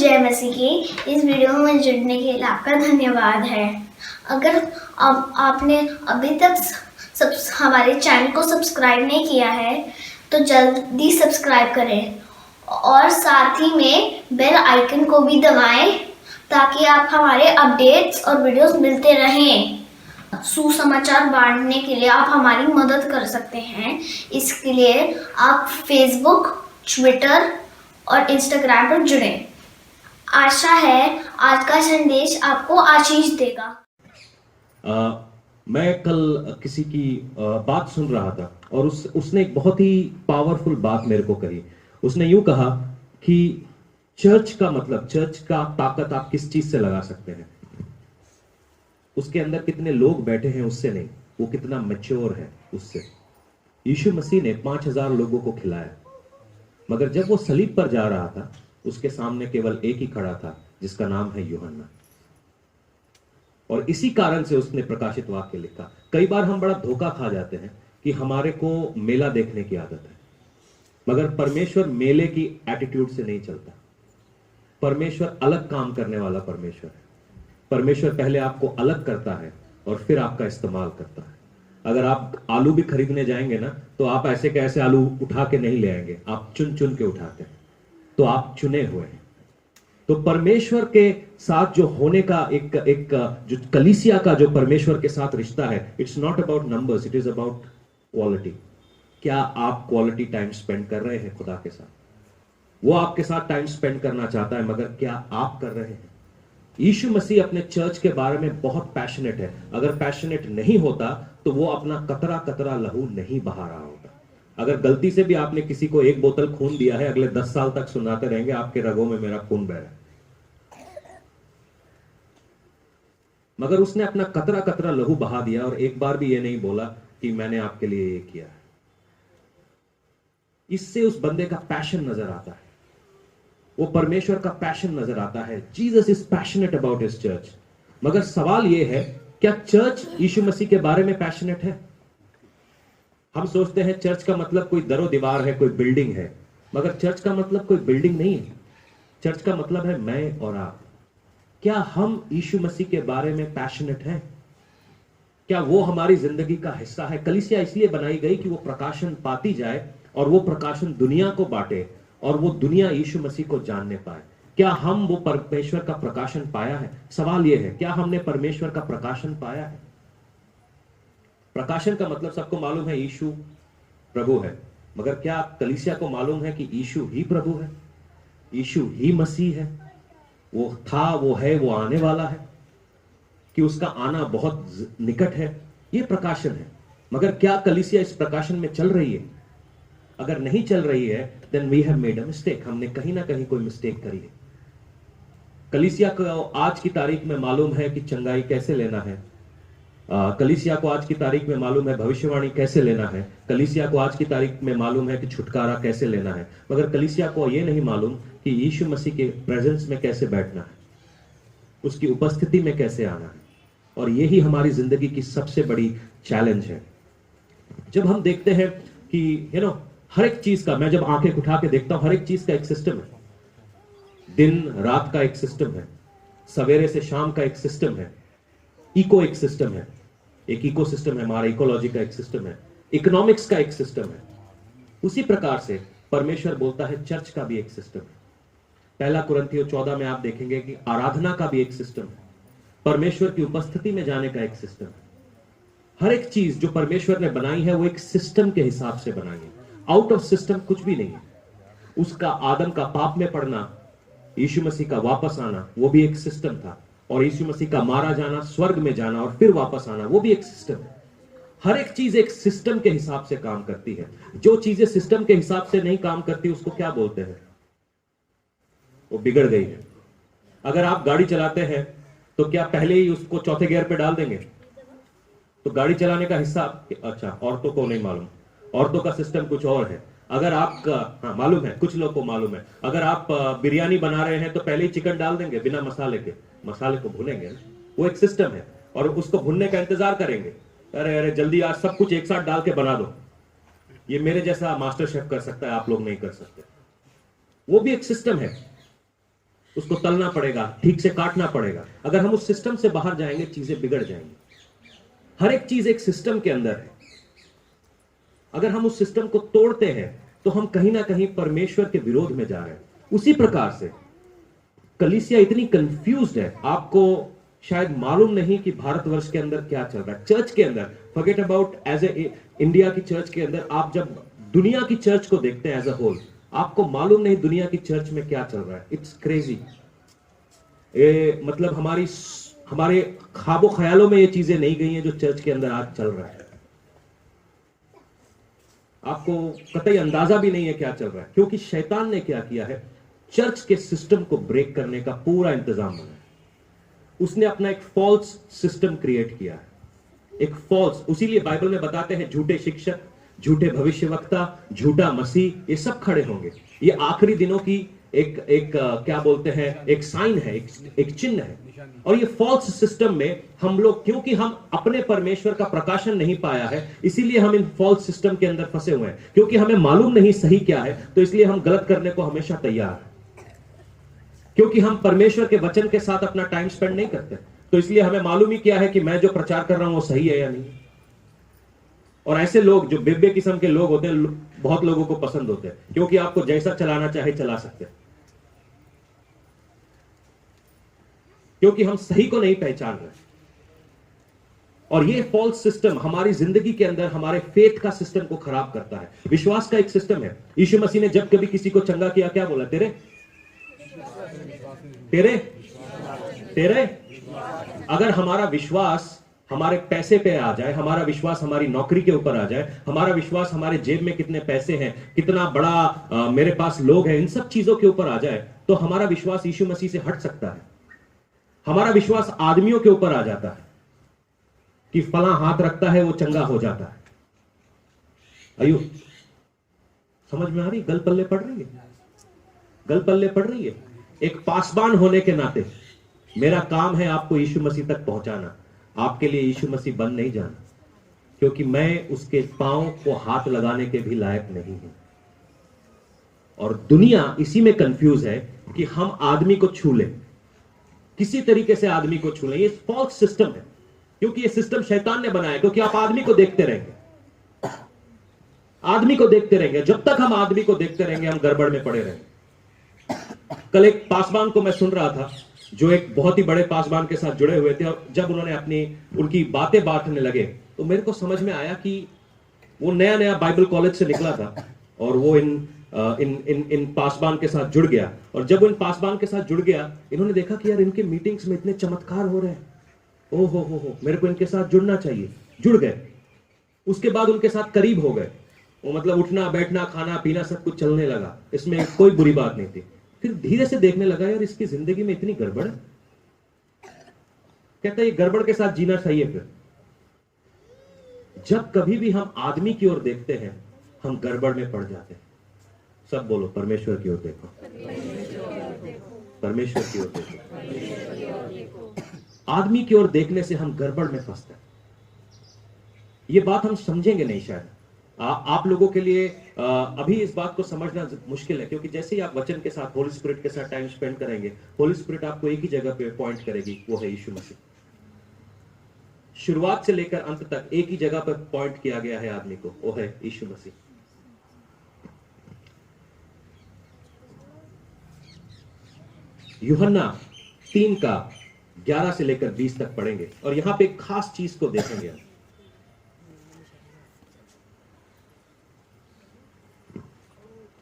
जय मसीह की। इस वीडियो में जुड़ने के लिए आपका धन्यवाद है। अगर आपने अभी तक हमारे चैनल को सब्सक्राइब नहीं किया है तो जल्दी सब्सक्राइब करें और साथ ही में बेल आइकन को भी दबाएं ताकि आप हमारे अपडेट्स और वीडियोस मिलते रहें। सुसमाचार बांटने के लिए आप हमारी मदद कर सकते हैं। इसके लिए आप फेसबुक, ट्विटर और इंस्टाग्राम पर जुड़ें। आशा है आज का संदेश आपको आशीष देगा। मैं कल किसी की बात सुन रहा था और उसने एक बहुत ही पावरफुल बात मेरे को कही। उसने यूं कहा कि चर्च का ताकत आप किस चीज से लगा सकते हैं? उसके अंदर कितने लोग बैठे हैं उससे नहीं, वो कितना मैच्योर है उससे। यीशु मसीह ने 5000 लोगों को खिलाया, मगर जब वो सलीब पर जा रहा था उसके सामने केवल एक ही खड़ा था जिसका नाम है यूहन्ना। और इसी कारण से उसने प्रकाशित वाक्य लिखा। कई बार हम बड़ा धोखा खा जाते हैं कि हमारे को मेला देखने की आदत है, मगर परमेश्वर मेले की एटीट्यूड से नहीं चलता। परमेश्वर अलग काम करने वाला परमेश्वर है। परमेश्वर पहले आपको अलग करता है और फिर आपका इस्तेमाल करता है। अगर आप आलू भी खरीदने जाएंगे ना तो आप ऐसे कैसे आलू उठा के नहीं ले आएंगे, आप चुन चुन के उठाते हैं। तो आप चुने हुए हैं। तो परमेश्वर के साथ जो होने का एक जो कलीसिया का जो परमेश्वर के साथ रिश्ता है, it's not about numbers, it is about quality. क्या आप क्वालिटी टाइम स्पेंड कर रहे हैं खुदा के साथ? वो आपके साथ टाइम स्पेंड करना चाहता है, मगर क्या आप कर रहे हैं? यीशु मसीह अपने चर्च के बारे में बहुत पैशनेट है। अगर पैशनेट नहीं होता तो वो अपना कतरा कतरा लहू नहीं बहा रहा होता। अगर गलती से भी आपने किसी को 1 बोतल खून दिया है, अगले 10 साल तक सुनाते रहेंगे आपके रगों में मेरा खून बह रहा है। मगर उसने अपना कतरा कतरा लहू बहा दिया और एक बार भी ये नहीं बोला कि मैंने आपके लिए ये किया है। इससे उस बंदे का पैशन नजर आता है, वो परमेश्वर का पैशन नजर आता है। Jesus is passionate about his church. मगर सवाल यह है, क्या चर्च यीशु मसीह के बारे में पैशनेट है? हम सोचते हैं चर्च का मतलब कोई दरो दीवार है, कोई बिल्डिंग है, मगर चर्च का मतलब कोई बिल्डिंग नहीं है। चर्च का मतलब है मैं और आप। क्या हम यीशु मसीह के बारे में पैशनेट हैं? क्या वो हमारी जिंदगी का हिस्सा है? कलीसिया इसलिए बनाई गई कि वो प्रकाशन पाती जाए और वो प्रकाशन दुनिया को बांटे और वो दुनिया यीशु मसीह को जानने पाए। क्या हम वो परमेश्वर का प्रकाशन पाया है? सवाल यह है, क्या हमने परमेश्वर का प्रकाशन पाया है? प्रकाशन का मतलब सबको मालूम है यीशु प्रभु है, मगर क्या कलीसिया को मालूम है कि यीशु ही प्रभु है, यीशु ही मसीह है? वो था, वो है, वो आने वाला है, कि उसका आना बहुत निकट है। ये प्रकाशन है। मगर क्या कलीसिया इस प्रकाशन में चल रही है? अगर नहीं चल रही है, then we have made a mistake. हमने कहीं ना कहीं कोई मिस्टेक करी है। कलीसिया को आज की तारीख में मालूम है कि चंगाई कैसे लेना है। कलीसिया को आज की तारीख में मालूम है भविष्यवाणी कैसे लेना है। कलीसिया को आज की तारीख में मालूम है कि छुटकारा कैसे लेना है। मगर कलीसिया को यह नहीं मालूम कि यीशु मसीह के प्रेजेंस में कैसे बैठना है, उसकी उपस्थिति में कैसे आना है। और यही हमारी जिंदगी की सबसे बड़ी चैलेंज है। जब हम देखते हैं कि हर एक चीज का, मैं जब आंखें उठा के देखता हूं, हर एक चीज का एक सिस्टम है। दिन रात का एक सिस्टम है, सवेरे से शाम का एक सिस्टम है, एक सिस्टम है, एक इको सिस्टम है, हमारा इकोलॉजी का एक सिस्टम है, इकोनॉमिक्स का एक सिस्टम है। उसी प्रकार से परमेश्वर बोलता है चर्च का भी एक सिस्टम है। 1 कुरिन्थियों 14 में आप देखेंगे कि आराधना का भी एक सिस्टम है, परमेश्वर की उपस्थिति में जाने का एक सिस्टम है। हर एक चीज जो परमेश्वर ने बनाई है वो एक सिस्टम के हिसाब से बनाई है। आउट ऑफ सिस्टम कुछ भी नहीं है। उसका आदम का पाप में पड़ना, यीशु मसीह का वापस आना, वो भी एक सिस्टम था। और यीशु मसीह का मारा जाना, स्वर्ग में जाना और फिर वापस आना, वो भी एक सिस्टम है। हर एक चीज एक सिस्टम के हिसाब से काम करती है। जो चीजें सिस्टम के हिसाब से नहीं काम करती उसको क्या बोलते हैं? वो बिगड़ गई है। अगर आप गाड़ी चलाते हैं तो क्या पहले ही उसको चौथे गियर पे डाल देंगे? तो गाड़ी चलाने का हिस्सा अच्छा, औरतों को नहीं मालूम, औरतों का सिस्टम कुछ और है। अगर आपका हाँ मालूम है, कुछ लोग को मालूम है, अगर आप बिरयानी बना रहे हैं तो पहले ही चिकन डाल देंगे बिना मसाले के, मसाले को भूनेंगे। वो एक सिस्टम है और उसको भुनने का इंतजार करेंगे। अरे अरे जल्दी आज सब कुछ एक साथ डाल के बना दो। ये मेरे जैसा मास्टर शेफ कर सकता है, आप लोग नहीं कर सकते। वो भी एक सिस्टम है। उसको तलना पड़ेगा, ठीक से काटना पड़ेगा। अगर हम उस सिस्टम से बाहर जाएंगे चीजें बिगड़ जाएंगी। हर एक चीज एक सिस्टम के अंदर है। अगर हम उस सिस्टम को तोड़ते हैं तो हम कहीं ना कहीं परमेश्वर के विरोध में जा रहे हैं। उसी प्रकार से कलीसिया इतनी कंफ्यूज्ड है, आपको शायद मालूम नहीं कि भारतवर्ष के अंदर क्या चल रहा है। चर्च के अंदर, forget about as a India की चर्च के अंदर, आप जब दुनिया की चर्च को देखते हैं एज अ होल, आपको मालूम नहीं दुनिया की चर्च में क्या चल रहा है। It's crazy. मतलब हमारे ख्वाबों ख्यालों में ये चीजें नहीं गई हैं जो चर्च के अंदर आज चल रहा है। आपको कतई अंदाजा भी नहीं है क्या चल रहा है, क्योंकि शैतान ने क्या किया है, चर्च के सिस्टम को ब्रेक करने का पूरा इंतजाम बनाया। उसने अपना एक फॉल्स सिस्टम क्रिएट किया है, एक फॉल्स। उसीलिए बाइबल में बताते हैं झूठे शिक्षक, झूठे भविष्यवक्ता, झूठा मसीह, ये सब खड़े होंगे। ये आखिरी दिनों की एक क्या बोलते हैं, एक साइन है, एक चिन्ह है। और ये फॉल्स सिस्टम में हम लोग, क्योंकि हम अपने परमेश्वर का प्रकाशन नहीं पाया है, इसीलिए हम इन फॉल्स सिस्टम के अंदर फंसे हुए हैं। क्योंकि हमें मालूम नहीं सही क्या है, तो इसलिए हम गलत करने को हमेशा तैयार हैं। क्योंकि हम परमेश्वर के वचन के साथ अपना टाइम स्पेंड नहीं करते, तो इसलिए हमें मालूम ही क्या है कि मैं जो प्रचार कर रहा हूं वो सही है या नहीं। और ऐसे लोग जो बेबे किस्म के लोग होते हैं, बहुत लोगों को पसंद होते हैं, क्योंकि आपको जैसा चलाना चाहे चला सकते हैं, क्योंकि हम सही को नहीं पहचान रहे। और ये फॉल्स सिस्टम हमारी जिंदगी के अंदर हमारे फेथ का सिस्टम को खराब करता है। विश्वास का एक सिस्टम है। यीशु मसीह ने जब कभी किसी को चंगा किया, क्या बोला? तेरे तेरे तेरे अगर हमारा विश्वास हमारे पैसे पे आ जाए, हमारा विश्वास हमारी नौकरी के ऊपर आ जाए, हमारा विश्वास हमारे जेब में कितने पैसे हैं, कितना बड़ा मेरे पास लोग हैं, इन सब चीजों के ऊपर आ जाए, तो हमारा विश्वास यीशु मसीह से हट सकता है। हमारा विश्वास आदमियों के ऊपर आ जाता है कि फला हाथ रखता है वो चंगा हो जाता है। आयु समझ में आ रही? गल पल्ले पड़ रही है, गल पल्ले पड़ रही है। एक पासबान होने के नाते मेरा काम है आपको यीशु मसीह तक पहुंचाना। आपके लिए यीशु मसीह बन नहीं जाना, क्योंकि मैं उसके पांव को हाथ लगाने के भी लायक नहीं हूं। और दुनिया इसी में कंफ्यूज है कि हम आदमी को छू लें, किसी तरीके से आदमी को छू लें। ये फॉल्स सिस्टम है, क्योंकि ये सिस्टम शैतान ने बनाया। क्योंकि आप आदमी को देखते रहेंगे, आदमी को देखते रहेंगे। जब तक हम आदमी को देखते रहेंगे हम गड़बड़ में पड़े रहेंगे। कल एक पासबान को मैं सुन रहा था, जो एक बहुत ही बड़े पासबान के साथ जुड़े हुए थे, और जब उन्होंने उनकी बातें बांटने लगे तो मेरे को समझ में आया कि वो नया नया बाइबल कॉलेज से निकला था, और वो इन पासबान के साथ जुड़ गया। और जब वो इन पासबान के साथ जुड़ गया, इन्होंने देखा कि यार इनके मीटिंग्स में इतने चमत्कार हो रहे हैं, ओ हो, मेरे को इनके साथ जुड़ना चाहिए। जुड़ गए। उसके बाद उनके साथ करीब हो गए। वो मतलब उठना बैठना खाना पीना सब कुछ चलने लगा, इसमें कोई बुरी बात नहीं थी। फिर धीरे से देखने लगा यार इसकी जिंदगी में इतनी गड़बड़ है। कहता है ये गड़बड़ के साथ जीना चाहिए। फिर जब कभी भी हम आदमी की ओर देखते हैं हम गड़बड़ में पड़ जाते हैं। सब बोलो परमेश्वर की ओर देखो, परमेश्वर की ओर देखो। आदमी की ओर देखने से हम गड़बड़ में फंसते हैं। ये बात हम समझेंगे नहीं शायद। आप लोगों के लिए अभी इस बात को समझना मुश्किल है, क्योंकि जैसे ही आप वचन के साथ, होली स्पिरिट के साथ टाइम स्पेंड करेंगे, होली स्पिरिट आपको एक ही जगह पे पॉइंट करेगी, वो है यीशु मसीह। शुरुआत से लेकर अंत तक एक ही जगह पर पॉइंट किया गया है आदमी को, वो है यीशु मसीह। यूहन्ना 3 का 11 से लेकर 20 तक पढ़ेंगे, और यहां पे एक खास चीज को देखेंगे हम।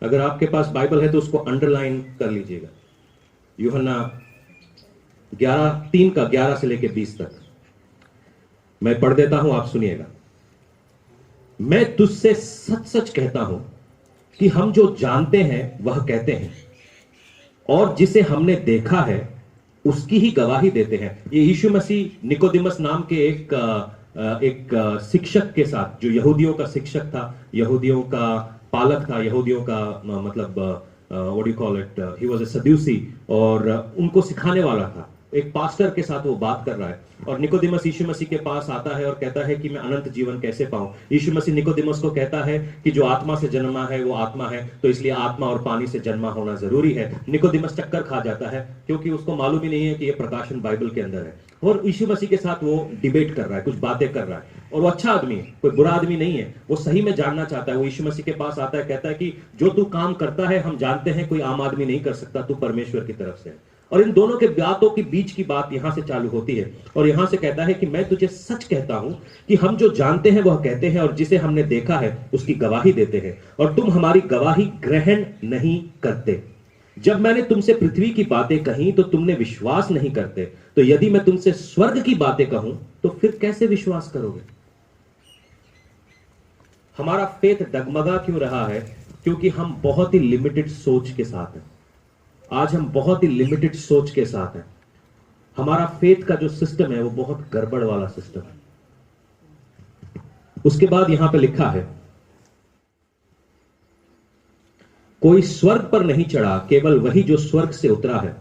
अगर आपके पास बाइबल है तो उसको अंडरलाइन कर लीजिएगा। यूहन्ना 3 का 11 से लेकर 20 तक मैं पढ़ देता हूं, आप सुनिएगा। मैं तुझसे सच सच कहता हूं कि हम जो जानते हैं वह कहते हैं, और जिसे हमने देखा है उसकी ही गवाही देते हैं। ये यीशु मसीह निकोदिमस नाम के एक शिक्षक के साथ, जो यहूदियों का शिक्षक था, यहूदियों का पालक था, यहूदियों का मतलब what do you call it, he was a Sadducee, और उनको सिखाने वाला था। एक पास्टर के साथ वो बात कर रहा है, और निकोदेमस यीशु मसीह के पास आता है और कहता है कि मैं अनंत जीवन कैसे पाऊं। यीशु मसीह निकोदेमस को कहता है कि जो आत्मा से जन्मा है वो आत्मा है, तो इसलिए आत्मा और पानी से जन्मा होना जरूरी है। निकोदेमस चक्कर खा जाता है क्योंकि उसको मालूम ही नहीं है कि ये प्रकाशन बाइबल के अंदर है, और यीशु मसीह के साथ वो डिबेट कर रहा है, कुछ बातें कर रहा है। और वो अच्छा आदमी है, कोई बुरा आदमी नहीं है, वो सही में जानना चाहता है। वो यीशु मसीह के पास आता है, कहता है कि जो तू काम करता है हम जानते हैं, कोई आम आदमी नहीं कर सकता, तू परमेश्वर की तरफ से है। और इन दोनों के बातों के बीच की बात यहां से चालू होती है, और यहां से कहता है कि मैं तुझे सच कहता हूं कि हम जो जानते हैं वह कहते हैं, और जिसे हमने देखा है उसकी गवाही देते हैं, और तुम हमारी गवाही ग्रहण नहीं करते। जब मैंने तुमसे पृथ्वी की बातें कही तो तुमने विश्वास नहीं करते, तो यदि मैं तुमसे स्वर्ग की बातें कहूं तो फिर कैसे विश्वास करोगे? हमारा फेथ डगमगा क्यों रहा है? क्योंकि हम बहुत ही लिमिटेड सोच के साथ हैं। आज हम बहुत ही लिमिटेड सोच के साथ हैं। हमारा फेथ का जो सिस्टम है वो बहुत गड़बड़ वाला सिस्टम है। उसके बाद यहां पे लिखा है, कोई स्वर्ग पर नहीं चढ़ा, केवल वही जो स्वर्ग से उतरा है,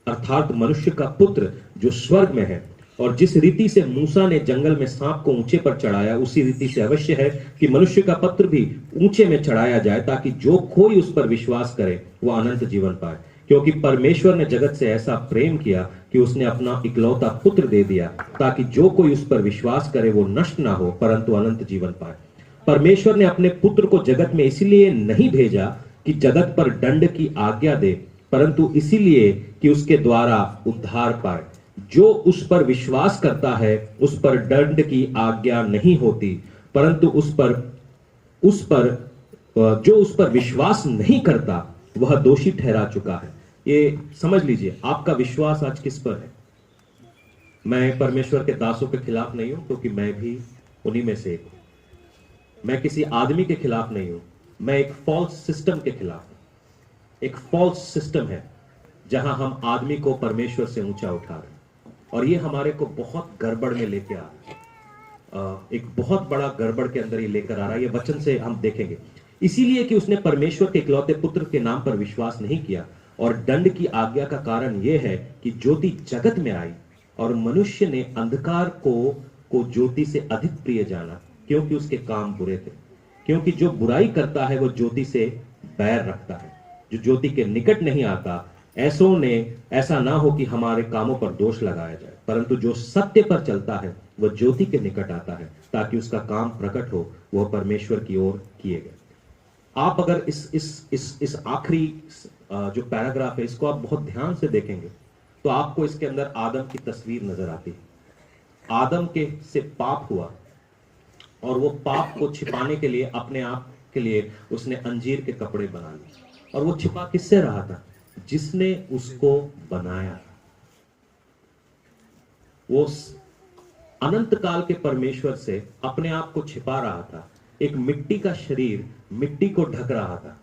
अर्थात मनुष्य का पुत्र जो स्वर्ग में है। और जिस रीति से मूसा ने जंगल में सांप को ऊंचे पर चढ़ाया, उसी रीति से अवश्य है कि मनुष्य का पुत्र भी ऊंचे में चढ़ाया जाए, ताकि जो कोई उस पर विश्वास करे वह अनंत जीवन पाए। क्योंकि परमेश्वर ने जगत से ऐसा प्रेम किया कि उसने अपना इकलौता पुत्र दे दिया, ताकि जो कोई उस पर विश्वास करे वो नष्ट ना हो परंतु अनंत जीवन पाए। परमेश्वर ने अपने पुत्र को जगत में इसलिए नहीं भेजा कि जगत पर दंड की आज्ञा दे, परंतु इसीलिए कि उसके द्वारा उद्धार पाए। जो उस पर विश्वास करता है उस पर दंड की आज्ञा नहीं होती, परंतु जो उस पर विश्वास नहीं करता वह दोषी ठहरा चुका है। ये समझ लीजिए, आपका विश्वास आज किस पर है? मैं परमेश्वर के दासों के खिलाफ नहीं हूं, क्योंकि मैं भी उन्हीं में से एक हूं। मैं किसी आदमी के खिलाफ नहीं हूं, मैं एक फॉल्स सिस्टम के खिलाफ हूं। एक फॉल्स सिस्टम है जहां हम आदमी को परमेश्वर से ऊंचा उठा रहे हैं, और ये हमारे को बहुत गड़बड़ में लेके आ रहा है। एक बहुत बड़ा गड़बड़ के अंदर ये लेकर आ रहा है। ये वचन से हम देखेंगे, इसीलिए कि उसने परमेश्वर के इकलौते पुत्र के नाम पर विश्वास नहीं किया। और दंड की आज्ञा का कारण यह है कि ज्योति जगत में आई और मनुष्य ने अंधकार को ज्योति से अधिक प्रिय जाना, क्योंकि उसके काम बुरे थे। क्योंकि जो बुराई करता है वो ज्योति से बैर रखता है, जो ज्योति के निकट नहीं आता। ऐसा ना हो कि हमारे कामों पर दोष लगाया जाए, परंतु जो सत्य पर चलता है वह ज्योति के निकट आता है, ताकि उसका काम प्रकट हो, वह परमेश्वर की ओर किए गए। आप अगर इस आखिरी जो पैराग्राफ है इसको आप बहुत ध्यान से देखेंगे तो आपको इसके अंदर आदम की तस्वीर नजर आती है। आदम के से पाप हुआ, और वो पाप को छिपाने के लिए अपने आप के लिए उसने अंजीर के कपड़े बना लिए। और वो छिपा किससे रहा था? जिसने उसको बनाया। वो अनंत काल के परमेश्वर से अपने आप को छिपा रहा था। एक मिट्टी का शरीर मिट्टी को ढक रहा था।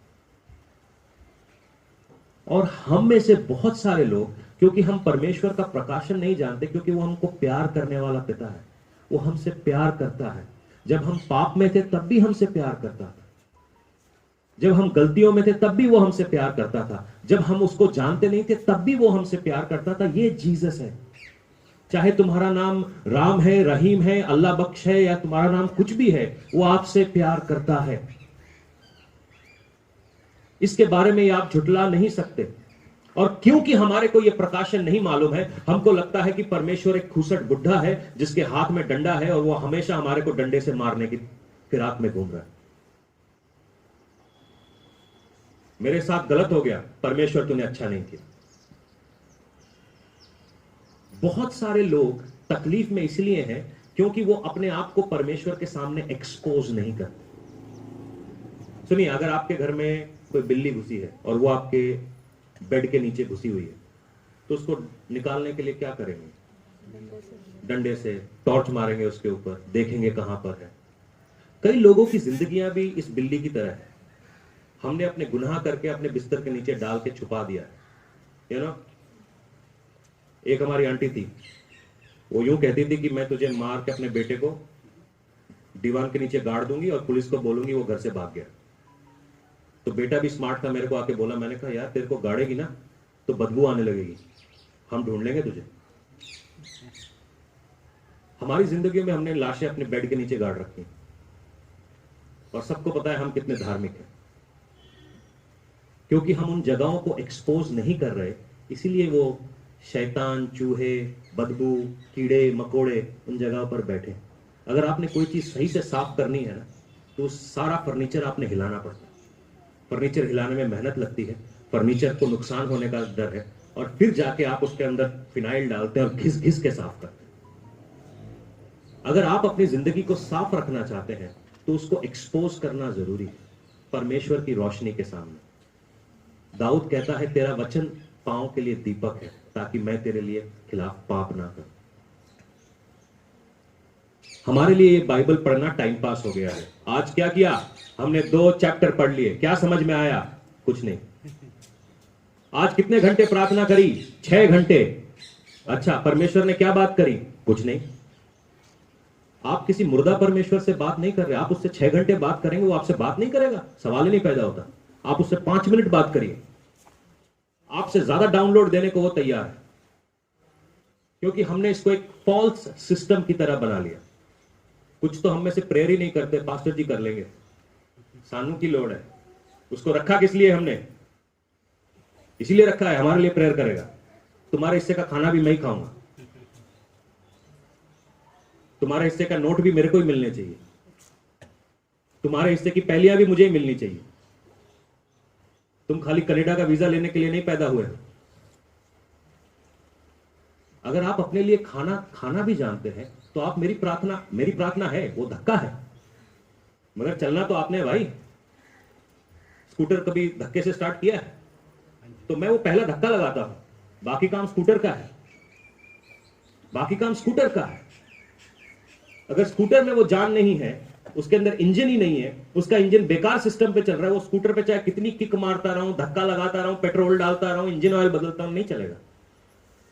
और हम में से बहुत सारे लोग, क्योंकि हम परमेश्वर का प्रकाशन नहीं जानते, क्योंकि वो हमको प्यार करने वाला पिता है, वो हमसे प्यार करता है। जब हम पाप में थे तब भी हमसे प्यार करता था, जब हम गलतियों में थे तब भी वो हमसे प्यार करता था, जब हम उसको जानते नहीं थे तब भी वो हमसे प्यार करता था। ये जीसस है। चाहे तुम्हारा नाम राम है, रहीम है, अल्लाह बख्श है, या तुम्हारा नाम कुछ भी है, वो आपसे प्यार करता है। इसके बारे में आप झुटला नहीं सकते। और क्योंकि हमारे को यह प्रकाशन नहीं मालूम है, हमको लगता है कि परमेश्वर एक खूसट बुढ़ा है जिसके हाथ में डंडा है और वो हमेशा हमारे को डंडे से मारने की फिराक में घूम रहा है। मेरे साथ गलत हो गया, परमेश्वर तूने अच्छा नहीं किया। बहुत सारे लोग तकलीफ में इसलिए हैं क्योंकि वो अपने आप को परमेश्वर के सामने एक्सपोज नहीं करते। सुनिए, अगर आपके घर में कोई बिल्ली घुसी है और वो आपके बेड के नीचे घुसी हुई है, तो उसको निकालने के लिए क्या करेंगे? डंडे से टॉर्च मारेंगे उसके ऊपर, देखेंगे कहां पर है। कई लोगों की जिंदगियां भी इस बिल्ली की तरह है। हमने अपने गुनाह करके अपने बिस्तर के नीचे डाल के छुपा दिया है। एक हमारी आंटी थी, वो यूं कहती थी कि मैं तुझे मार के अपने बेटे को दीवार के नीचे गाड़ दूंगी और पुलिस को बोलूंगी वो घर से भाग गया। तो बेटा भी स्मार्ट था, मेरे को आके बोला, मैंने कहा यार तेरे को गाड़ेगी ना तो बदबू आने लगेगी, हम ढूंढ लेंगे तुझे। हमारी जिंदगी में हमने लाशें अपने बेड के नीचे गाड़ रखी हैं और सबको पता है हम कितने धार्मिक हैं। क्योंकि हम उन जगहों को एक्सपोज नहीं कर रहे, इसीलिए वो शैतान, चूहे, बदबू, कीड़े मकोड़े उन जगहों पर बैठे। अगर आपने कोई चीज सही से साफ करनी है ना, तो सारा फर्नीचर आपने हिलाना पड़ता है। फर्नीचर हिलाने में मेहनत लगती है, फर्नीचर को नुकसान होने का डर है, और फिर जाके आप उसके अंदर फिनाइल डालते हैं और घिस घिस के साफ करते हैं। अगर आप अपनी जिंदगी को साफ रखना चाहते हैं तो उसको एक्सपोज करना जरूरी है परमेश्वर की रोशनी के सामने। दाऊद कहता है, तेरा वचन पांव के लिए दीपक है, ताकि मैं तेरे लिए खिलाफ पाप ना करूं। हमारे लिए ये बाइबल पढ़ना टाइम पास हो गया है। आज क्या किया हमने? 2 चैप्टर पढ़ लिए। क्या समझ में आया? कुछ नहीं। आज कितने घंटे प्रार्थना करी? 6 घंटे। अच्छा, परमेश्वर ने क्या बात करी? कुछ नहीं। आप किसी मुर्दा परमेश्वर से बात नहीं कर रहे। आप उससे 6 घंटे बात करेंगे, वो आपसे बात नहीं करेगा, सवाल ही नहीं पैदा होता। आप उससे 5 मिनट बात करिए, आपसे ज्यादा डाउनलोड देने को वो तैयार है। क्योंकि हमने इसको एक फॉल्स सिस्टम की तरह बना लिया। कुछ तो हम में से प्रेयर ही नहीं करते, पास्टर जी कर लेंगे, सानू की लोड है। उसको रखा किस लिए हमने? इसीलिए रखा है हमारे लिए प्रेयर करेगा। तुम्हारे हिस्से का खाना भी मैं ही खाऊंगा, तुम्हारे हिस्से का नोट भी मेरे को ही मिलने चाहिए, तुम्हारे हिस्से की पहलियां भी मुझे ही मिलनी चाहिए। तुम खाली कनाडा का वीजा लेने के लिए नहीं पैदा हुए। अगर आप अपने लिए खाना भी जानते हैं तो आप मेरी प्रार्थना है, वो धक्का है, मगर चलना तो आपने है भाई। स्कूटर कभी धक्के से स्टार्ट किया है? तो मैं वो पहला धक्का लगाता हूं, बाकी काम स्कूटर का है, बाकी काम स्कूटर का है। अगर स्कूटर में वो जान नहीं है, उसके अंदर इंजन ही नहीं है, उसका इंजन बेकार सिस्टम पे चल रहा है, वो स्कूटर पे चाहे कितनी किक मारता रहा हूं, धक्का लगाता रहा हूं, पेट्रोल डालता रहा हूं, इंजन ऑयल बदलता हूं, नहीं चलेगा।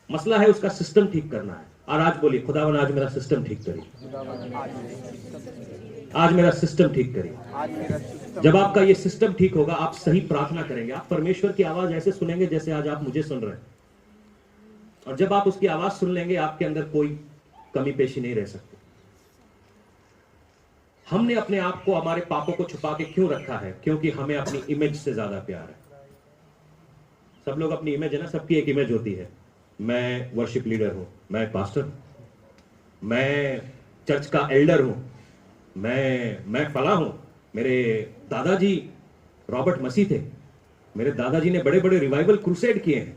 मसला है उसका सिस्टम ठीक करना है। और आज बोलिए, खुदावन आज मेरा सिस्टम ठीक करिए, आज मेरा सिस्टम ठीक करिए। जब आपका ये सिस्टम ठीक होगा, आप सही प्रार्थना करेंगे, आप परमेश्वर की आवाज ऐसे सुनेंगे जैसे आज आप मुझे सुन रहे हैं। और जब आप उसकी आवाज सुन लेंगे, आपके अंदर कोई कमी पेशी नहीं रह सकती। हमने अपने आप को, हमारे पापों को छुपा के क्यों रखा है? क्योंकि हमें अपनी इमेज से ज्यादा प्यार है। सब लोग अपनी इमेज है ना, सबकी एक इमेज होती है। मैं वर्शिप लीडर हूं, मैं पास्टर, मैं चर्च का एल्डर हूं, मैं फला हूं, मेरे दादाजी रॉबर्ट मसीह थे, मेरे दादाजी ने बड़े बड़े रिवाइवल क्रूसेड किए हैं,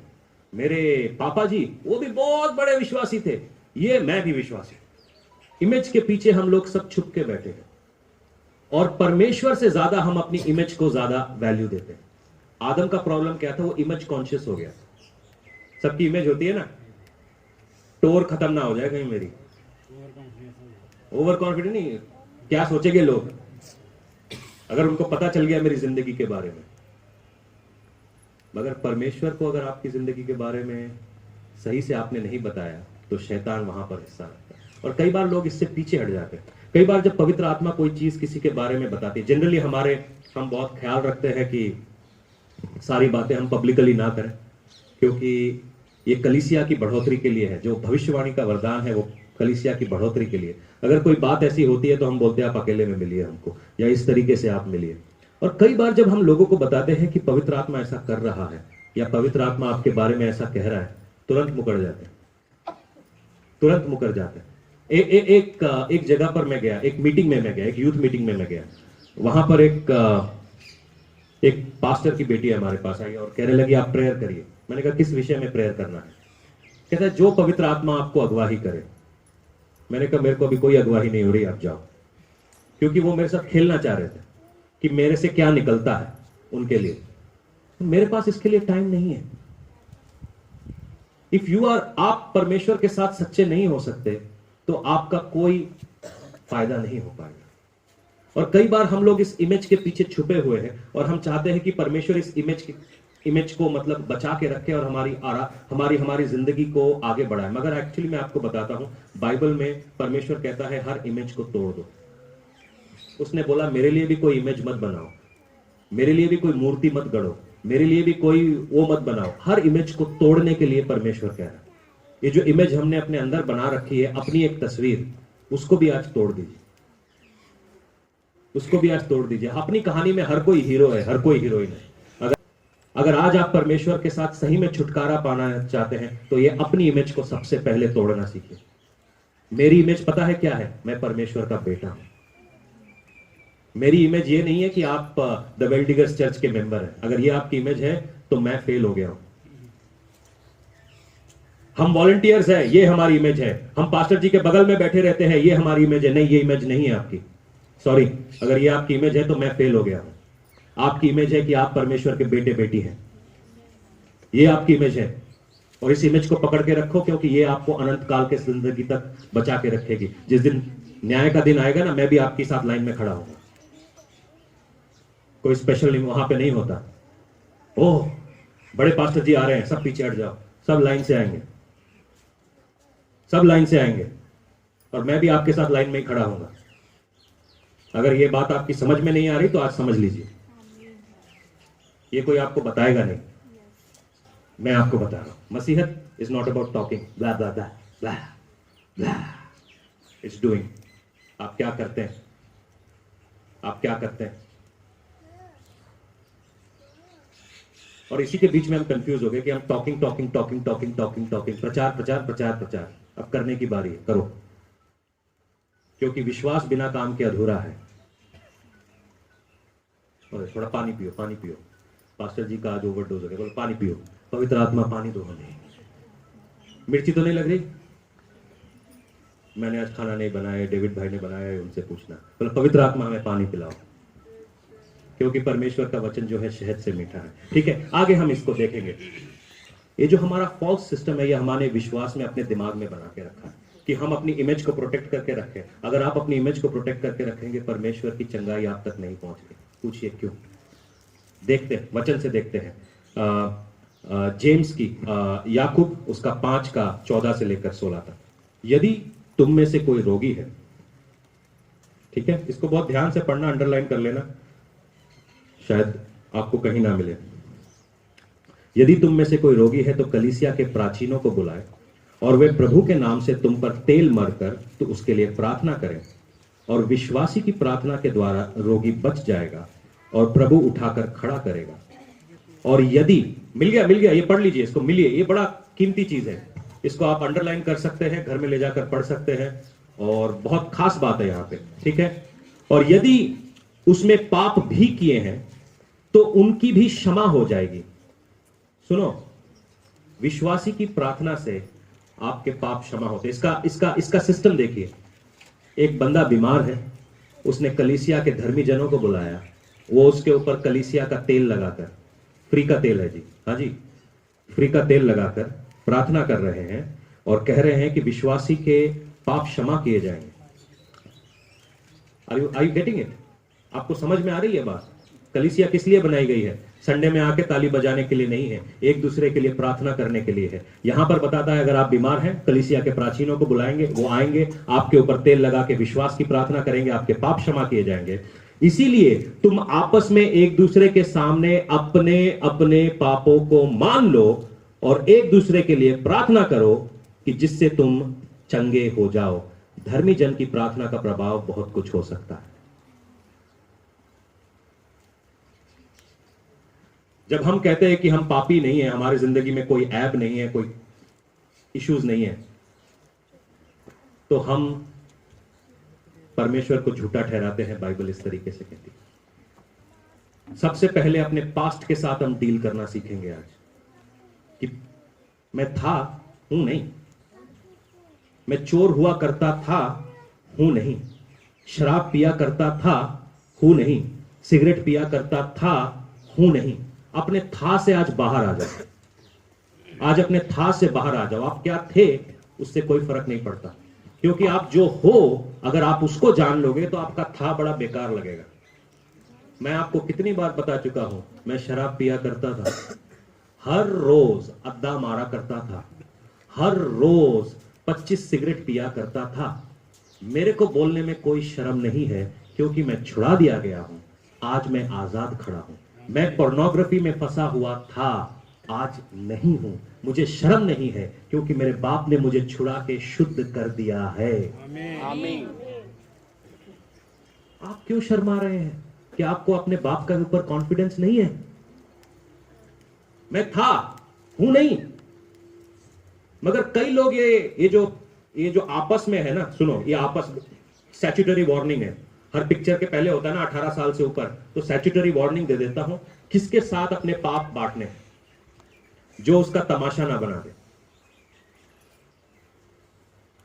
मेरे पापा जी वो भी बहुत बड़े विश्वासी थे, ये मैं भी विश्वासी। इमेज के पीछे हम लोग सब छुप के बैठे हैं, और परमेश्वर से ज्यादा हम अपनी इमेज को ज्यादा वैल्यू देते हैं। आदम का प्रॉब्लम क्या था? वो इमेज कॉन्शियस हो गया। सबकी इमेज होती है ना, टोर खत्म ना हो जाए कहीं मेरी, ओवर कॉन्फिडेंट नहीं, क्या सोचेंगे लोग अगर उनको पता चल गया मेरी जिंदगी के बारे में। मगर परमेश्वर को अगर आपकी जिंदगी के बारे में सही से आपने नहीं बताया, तो शैतान वहां पर हिस्सा रखता है। और कई बार लोग इससे पीछे हट जाते हैं। कई बार जब पवित्र आत्मा कोई चीज किसी के बारे में बताती है, जनरली हम बहुत ख्याल रखते हैं कि सारी बातें हम पब्लिकली ना करें, क्योंकि ये कलीसिया की बढ़ोतरी के लिए है। जो भविष्यवाणी का वरदान है वो कलीसिया की बढ़ोतरी के लिए। अगर कोई बात ऐसी होती है तो हम बोलते हैं आप अकेले में मिलिए हमको, या इस तरीके से आप मिलिए। और कई बार जब हम लोगों को बताते हैं कि पवित्र आत्मा ऐसा कर रहा है, या पवित्र आत्मा आपके बारे में ऐसा कह रहा है, तुरंत मुकर जाते हैं, तुरंत मुकर जाते हैं। एक जगह पर मैं गया, एक मीटिंग में मैं गया, एक यूथ मीटिंग में मैं गया। वहां पर एक पास्टर की बेटी हमारे पास आई और कहने लगी आप प्रेयर करिए। मैंने कहा किस विषय में प्रेयर करना है? कहता है जो पवित्र आत्मा आपको अगवाही करे। मैंने कहा मेरे को अभी कोई अगवाही नहीं हो रही, आप जाओ। क्योंकि वो मेरे साथ खेलना चाह रहे थे कि मेरे से क्या निकलता है उनके लिए। मेरे पास इसके लिए टाइम नहीं है। आप परमेश्वर के साथ सच्चे नहीं हो सकते तो आपका कोई फायदा नहीं हो पाएगा। और कई बार हम लोग इस इमेज के पीछे छुपे हुए हैं और हम चाहते हैं कि परमेश्वर इस इमेज को मतलब बचा के रखे और हमारी जिंदगी को आगे बढ़ाए। मगर एक्चुअली मैं आपको बताता हूं, बाइबल में परमेश्वर कहता है हर इमेज को तोड़ दो। उसने बोला मेरे लिए भी कोई इमेज मत बनाओ, मेरे लिए भी कोई मूर्ति मत गढ़ो, मेरे लिए भी कोई वो मत बनाओ। हर इमेज को तोड़ने के लिए परमेश्वर कह रहा है। ये जो इमेज हमने अपने अंदर बना रखी है, अपनी एक तस्वीर, उसको भी आज तोड़ दीजिए, उसको भी आज तोड़ दीजिए। अपनी कहानी में हर कोई हीरो है, हर कोई हीरोइन है। अगर आज आप परमेश्वर के साथ सही में छुटकारा पाना चाहते हैं तो ये अपनी इमेज को सबसे पहले तोड़ना सीखिए। मेरी इमेज पता है क्या है? मैं परमेश्वर का बेटा हूं। मेरी इमेज ये नहीं है कि आप द वेल्डिगर्स चर्च के मेंबर हैं। अगर ये आपकी इमेज है तो मैं फेल हो गया हूं। हम वॉलंटियर्स हैं, ये हमारी इमेज है। हम पास्टर जी के बगल में बैठे रहते हैं, ये हमारी इमेज है। नहीं, ये इमेज नहीं है आपकी। सॉरी, अगर ये आपकी इमेज है तो मैं फेल हो गया हूं। आपकी इमेज है कि आप परमेश्वर के बेटे बेटी हैं। ये आपकी इमेज है और इस इमेज को पकड़ के रखो, क्योंकि ये आपको अनंत काल के जिंदगी तक बचा के रखेगी। जिस दिन न्याय का दिन आएगा ना, मैं भी आपके साथ लाइन में खड़ा हूंगा। कोई स्पेशल वहां पे नहीं होता। ओह, बड़े पास्टर जी आ रहे हैं, सब पीछे हट जाओ। सब लाइन से आएंगे, सब लाइन से आएंगे और मैं भी आपके साथ लाइन में ही खड़ा हूंगा। अगर ये बात आपकी समझ में नहीं आ रही तो आज समझ लीजिए। ये कोई आपको बताएगा नहीं, मैं आपको बता रहा हूं। मसीहत is not about talking blah blah blah blah blah, it's doing. आप क्या करते हैं? आप क्या करते हैं? और इसी के बीच में हम कंफ्यूज हो गए कि हम talking talking talking talking talking talking, प्रचार प्रचार प्रचार प्रचार। अब करने की बारी है, करो, क्योंकि विश्वास बिना काम के अधूरा है। और थोड़ा पानी पियो, पानी पियो। पास्टर जी का आज ओवरडोज हो गया, बोलो पानी पियो। पवित्र आत्मा पानी दो हमें। मिर्ची तो नहीं लग रही? मैंने आज खाना नहीं बनाया, डेविड भाई ने बनाया है, उनसे पूछना। बोलो पवित्र आत्मा हमें पानी पिलाओ, क्योंकि परमेश्वर का वचन जो है शहद से मीठा है। ठीक है, आगे हम इसको देखेंगे। ये जो हमारा फॉल्स सिस्टम है, ये हमारे विश्वास में अपने दिमाग में बना के रखा है कि हम अपनी इमेज को प्रोटेक्ट करके रखें। अगर आप अपनी इमेज को प्रोटेक्ट करके रखेंगे, परमेश्वर की चंगाई आप तक नहीं पहुंचेगी। पूछिए क्यों? देखते हैं, वचन से देखते हैं। जेम्स की याकूब उसका 5 का 14 से लेकर 16 तक। यदि तुम में से कोई रोगी है, ठीक है, इसको बहुत ध्यान से पढ़ना, अंडरलाइन कर लेना, शायद आपको कहीं ना मिले। यदि तुम में से कोई रोगी है तो कलीसिया के प्राचीनों को बुलाए और वे प्रभु के नाम से तुम पर तेल मरकर तो उसके लिए प्रार्थना करें, और विश्वासी की प्रार्थना के द्वारा रोगी बच जाएगा और प्रभु उठाकर खड़ा करेगा। और यदि मिल गया, ये पढ़ लीजिए, इसको मिलिए, ये बड़ा कीमती चीज है। इसको आप अंडरलाइन कर सकते हैं, घर में ले जाकर पढ़ सकते हैं, और बहुत खास बात है यहां पे। ठीक है, और यदि उसमें पाप भी किए हैं तो उनकी भी क्षमा हो जाएगी। सुनो, विश्वासी की प्रार्थना से आपके पाप क्षमा होते। इसका सिस्टम देखिए। एक बंदा बीमार है, उसने कलीसिया के धर्मी जनों को बुलाया, वो उसके ऊपर कलीसिया का तेल लगाकर, फ्री का तेल है जी, हाँ जी, फ्री का तेल लगाकर प्रार्थना कर रहे हैं और कह रहे हैं कि विश्वासी के पाप क्षमा किए जाएंगे। Are you getting it? आपको समझ में आ रही है बात? कलीसिया किस लिए बनाई गई है? संडे में आके ताली बजाने के लिए नहीं है, एक दूसरे के लिए प्रार्थना करने के लिए है। यहां पर बताता है, अगर आप बीमार हैं, कलीसिया के प्राचीनों को बुलाएंगे, वो आएंगे, आपके ऊपर तेल लगा के विश्वास की प्रार्थना करेंगे, आपके पाप क्षमा किए जाएंगे। इसीलिए तुम आपस में एक दूसरे के सामने अपने अपने पापों को मान लो और एक दूसरे के लिए प्रार्थना करो कि जिससे तुम चंगे हो जाओ। धर्मी जन की प्रार्थना का प्रभाव बहुत कुछ हो सकता है। जब हम कहते हैं कि हम पापी नहीं है, हमारी जिंदगी में कोई ऐब नहीं है, कोई इश्यूज नहीं है, तो हम परमेश्वर को झूठा ठहराते हैं। बाइबल इस तरीके से कहती है। सबसे पहले अपने पास्ट के साथ हम डील करना सीखेंगे आज कि मैं था, हूं नहीं, मैं चोर हुआ करता था, हूं नहीं, शराब पिया करता था, हूं नहीं, सिगरेट पिया करता था, हूं नहीं। अपने था से आज बाहर आ जाओ। आज अपने था से बाहर आ जाओ। आप क्या थे उससे कोई फर्क नहीं पड़ता, क्योंकि आप जो हो, अगर आप उसको जान लोगे तो आपका था बड़ा बेकार लगेगा। मैं आपको कितनी बार बता चुका हूं, मैं शराब पिया करता था, हर रोज अद्दा मारा करता था, हर रोज 25 सिगरेट पिया करता था। मेरे को बोलने में कोई शर्म नहीं है, क्योंकि मैं छुड़ा दिया गया हूं। आज मैं आजाद खड़ा हूं। मैं पोर्नोग्राफी में फंसा हुआ था, आज नहीं हूं, मुझे शर्म नहीं है, क्योंकि मेरे बाप ने मुझे छुड़ा के शुद्ध कर दिया है। आमीन। आप क्यों शर्मा रहे हैं? कि आपको अपने बाप के ऊपर कॉन्फिडेंस नहीं है? मैं था, हूं नहीं। मगर कई लोग ये जो आपस में है ना, सुनो, ये आपस स्टैट्यूटरी वार्निंग है। हर पिक्चर के पहले होता है ना 18 साल से ऊपर, तो स्टैट्यूटरी वार्निंग दे देता हूं, किसके साथ अपने पाप बांटने, जो उसका तमाशा ना बना दे,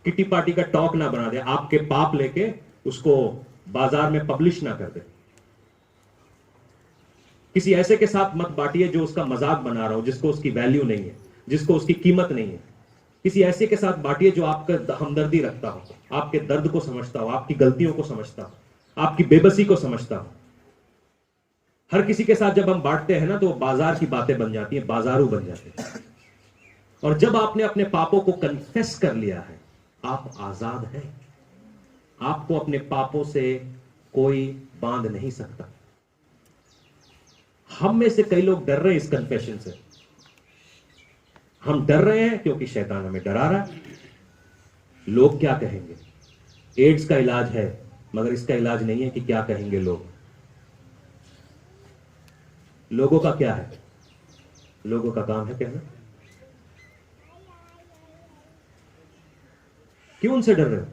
किटी पार्टी का टॉक ना बना दे, आपके पाप लेके उसको बाजार में पब्लिश ना कर दे। किसी ऐसे के साथ मत बांटिए जो उसका मजाक बना रहा हो, जिसको उसकी वैल्यू नहीं है, जिसको उसकी कीमत नहीं है। किसी ऐसे के साथ बांटिए जो आपका हमदर्दी रखता हो, आपके दर्द को समझता हो, आपकी गलतियों को समझता हो, आपकी बेबसी को समझता हो। हर किसी के साथ जब हम बांटते हैं ना, तो बाजार की बातें बन जाती हैं, बाजारू बन जाते हैं। और जब आपने अपने पापों को कन्फेस कर लिया है, आप आजाद हैं। आपको अपने पापों से कोई बांध नहीं सकता। हम में से कई लोग डर रहे हैं इस कन्फेशन से। हम डर रहे हैं क्योंकि शैतान हमें डरा रहा है। लोग क्या कहेंगे? एड्स का इलाज है, मगर इसका इलाज नहीं है कि क्या कहेंगे लोग। लोगों का क्या है? लोगों का काम है कहना। क्यों उनसे डर रहे हो?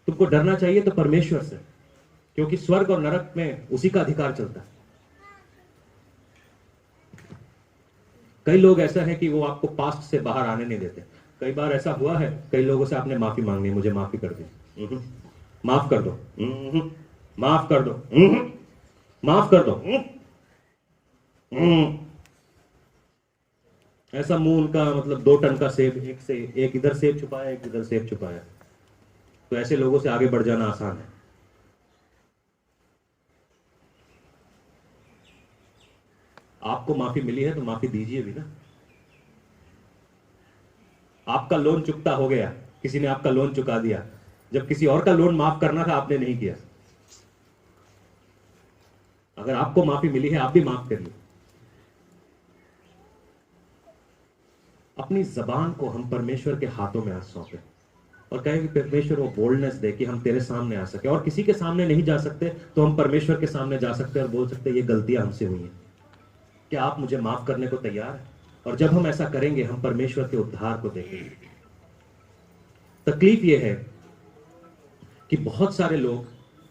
तुमको डरना चाहिए तो परमेश्वर से, क्योंकि स्वर्ग और नरक में उसी का अधिकार चलता है। कई लोग ऐसा है कि वो आपको पास्ट से बाहर आने नहीं देते। कई बार ऐसा हुआ है, कई लोगों से आपने माफी मांगनी, मुझे माफी कर दी, माफ कर दो, माफ कर दो, माफ कर दो। ऐसा मुंह उनका मतलब 2 टन का सेब, एक इधर सेब छुपाया, एक इधर सेब छुपाया। तो ऐसे लोगों से आगे बढ़ जाना आसान है। आपको माफी मिली है तो माफी दीजिए भी ना। आपका लोन चुकता हो गया, किसी ने आपका लोन चुका दिया, जब किसी और का लोन माफ करना था आपने नहीं किया। अगर आपको माफी मिली है, आप भी माफ करिए। अपनी जबान को हम परमेश्वर के हाथों में आज सौंपे और कहें कि परमेश्वर वो बोल्डनेस दे कि हम तेरे सामने आ सके। और किसी के सामने नहीं जा सकते तो हम परमेश्वर के सामने जा सकते हैं और बोल सकते हैं ये गलतियां हमसे हुई हैं, क्या आप मुझे माफ करने को तैयार हैं? और जब हम ऐसा करेंगे, हम परमेश्वर के उद्धार को देखेंगे। तकलीफ यह है कि बहुत सारे लोग,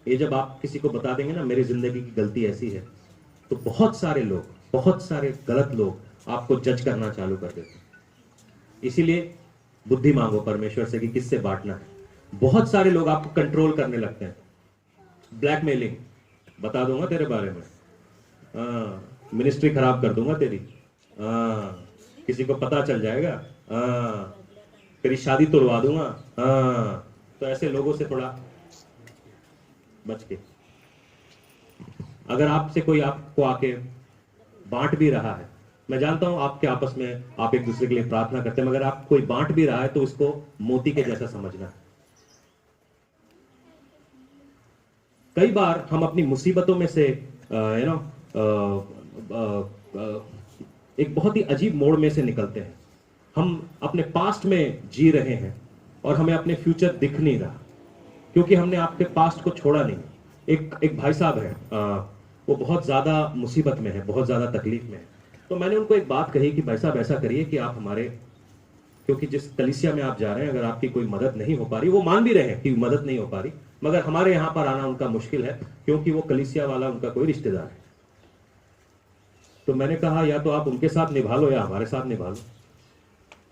ये जब आप किसी को बता देंगे ना मेरी जिंदगी की गलती ऐसी है, तो बहुत सारे लोग, बहुत सारे गलत लोग आपको जज करना चालू कर देते हैं। इसीलिए बुद्धि मांगो परमेश्वर से कि किससे बांटना है। बहुत सारे लोग आपको कंट्रोल करने लगते हैं। ब्लैकमेलिंग, बता दूंगा तेरे बारे में, मिनिस्ट्री खराब कर दूंगा तेरी, किसी को पता चल जाएगा, तेरी शादी तोड़वा दूंगा। तो ऐसे लोगों से थोड़ा बच के। अगर आपसे कोई आपको आके बांट भी रहा है, मैं जानता हूं आपके आपस में आप एक दूसरे के लिए प्रार्थना करते हैं, मगर आप कोई बांट भी रहा है तो उसको मोती के जैसा समझना है। कई बार हम अपनी मुसीबतों में से एक बहुत ही अजीब मोड़ में से निकलते हैं। हम अपने पास्ट में जी रहे हैं और हमें अपने फ्यूचर दिख नहीं रहा, क्योंकि हमने आपके पास्ट को छोड़ा नहीं। एक भाई साहब है, वो बहुत ज्यादा मुसीबत में है, बहुत ज्यादा तकलीफ में है। तो मैंने उनको एक बात कही कि भाई साहब ऐसा करिए कि आप हमारे, क्योंकि जिस कलीसिया में आप जा रहे हैं अगर आपकी कोई मदद नहीं हो पा रही, वो मान भी रहे हैं कि मदद नहीं हो पा रही, मगर हमारे यहाँ पर आना उनका मुश्किल है क्योंकि वो कलीसिया वाला उनका कोई रिश्तेदार है। तो मैंने कहा या तो आप उनके साथ निभा लो या हमारे साथ निभा लो।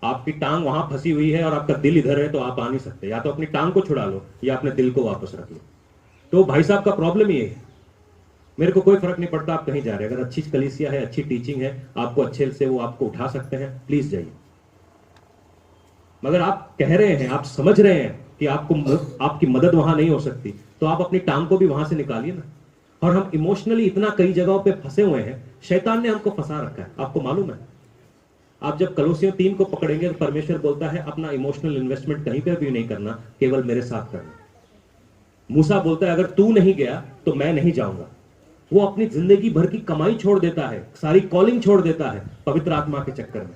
आपकी टांग वहां फंसी हुई है और आपका दिल इधर है, तो आप आ नहीं सकते। या तो अपनी टांग को छुड़ा लो या अपने दिल को वापस रख लो। तो भाई साहब का प्रॉब्लम ये है, मेरे को कोई फर्क नहीं पड़ता आप कहीं जा रहे हैं, अगर अच्छी कलीसिया है, अच्छी टीचिंग है, आपको अच्छे से वो आपको उठा सकते हैं, प्लीज जाइए। मगर आप कह रहे हैं, आप समझ रहे हैं कि आपकी मदद वहां नहीं हो सकती, तो आप अपनी टांग को भी वहां से निकालिए ना। और हम इमोशनली इतना कई जगहों पे फंसे हुए हैं, शैतान ने हमको फंसा रखा है, आपको मालूम है। आप जब कलोसियों 3 को पकड़ेंगे तो परमेश्वर बोलता है अपना इमोशनल इन्वेस्टमेंट कहीं पे भी नहीं करना, केवल मेरे साथ करना। मूसा बोलता है अगर तू नहीं गया तो मैं नहीं जाऊंगा। वो अपनी जिंदगी भर की कमाई छोड़ देता है, सारी कॉलिंग छोड़ देता है पवित्र आत्मा के चक्कर में।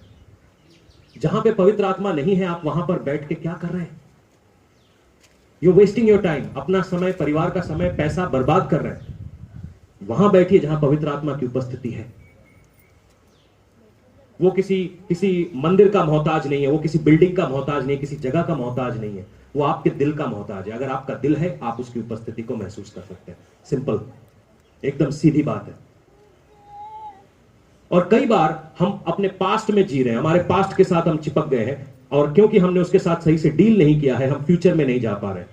जहां पे पवित्र आत्मा नहीं है, आप वहां पर बैठ के क्या कर रहे हैं? यू वेस्टिंग योर टाइम, अपना समय, परिवार का समय, पैसा बर्बाद कर रहे हैं। वहां बैठिए जहां पवित्र आत्मा की उपस्थिति है। वो किसी मंदिर का मोहताज नहीं है, वो किसी बिल्डिंग का मोहताज नहीं है, किसी जगह का मोहताज नहीं है, वो आपके दिल का मोहताज है। अगर आपका दिल है, आप उसकी उपस्थिति को महसूस कर सकते हैं। सिंपल, एकदम सीधी बात है। और कई बार हम अपने पास्ट में जी रहे हैं, हमारे पास्ट के साथ हम चिपक गए हैं, और क्योंकि हमने उसके साथ सही से डील नहीं किया है, हम फ्यूचर में नहीं जा पा रहे।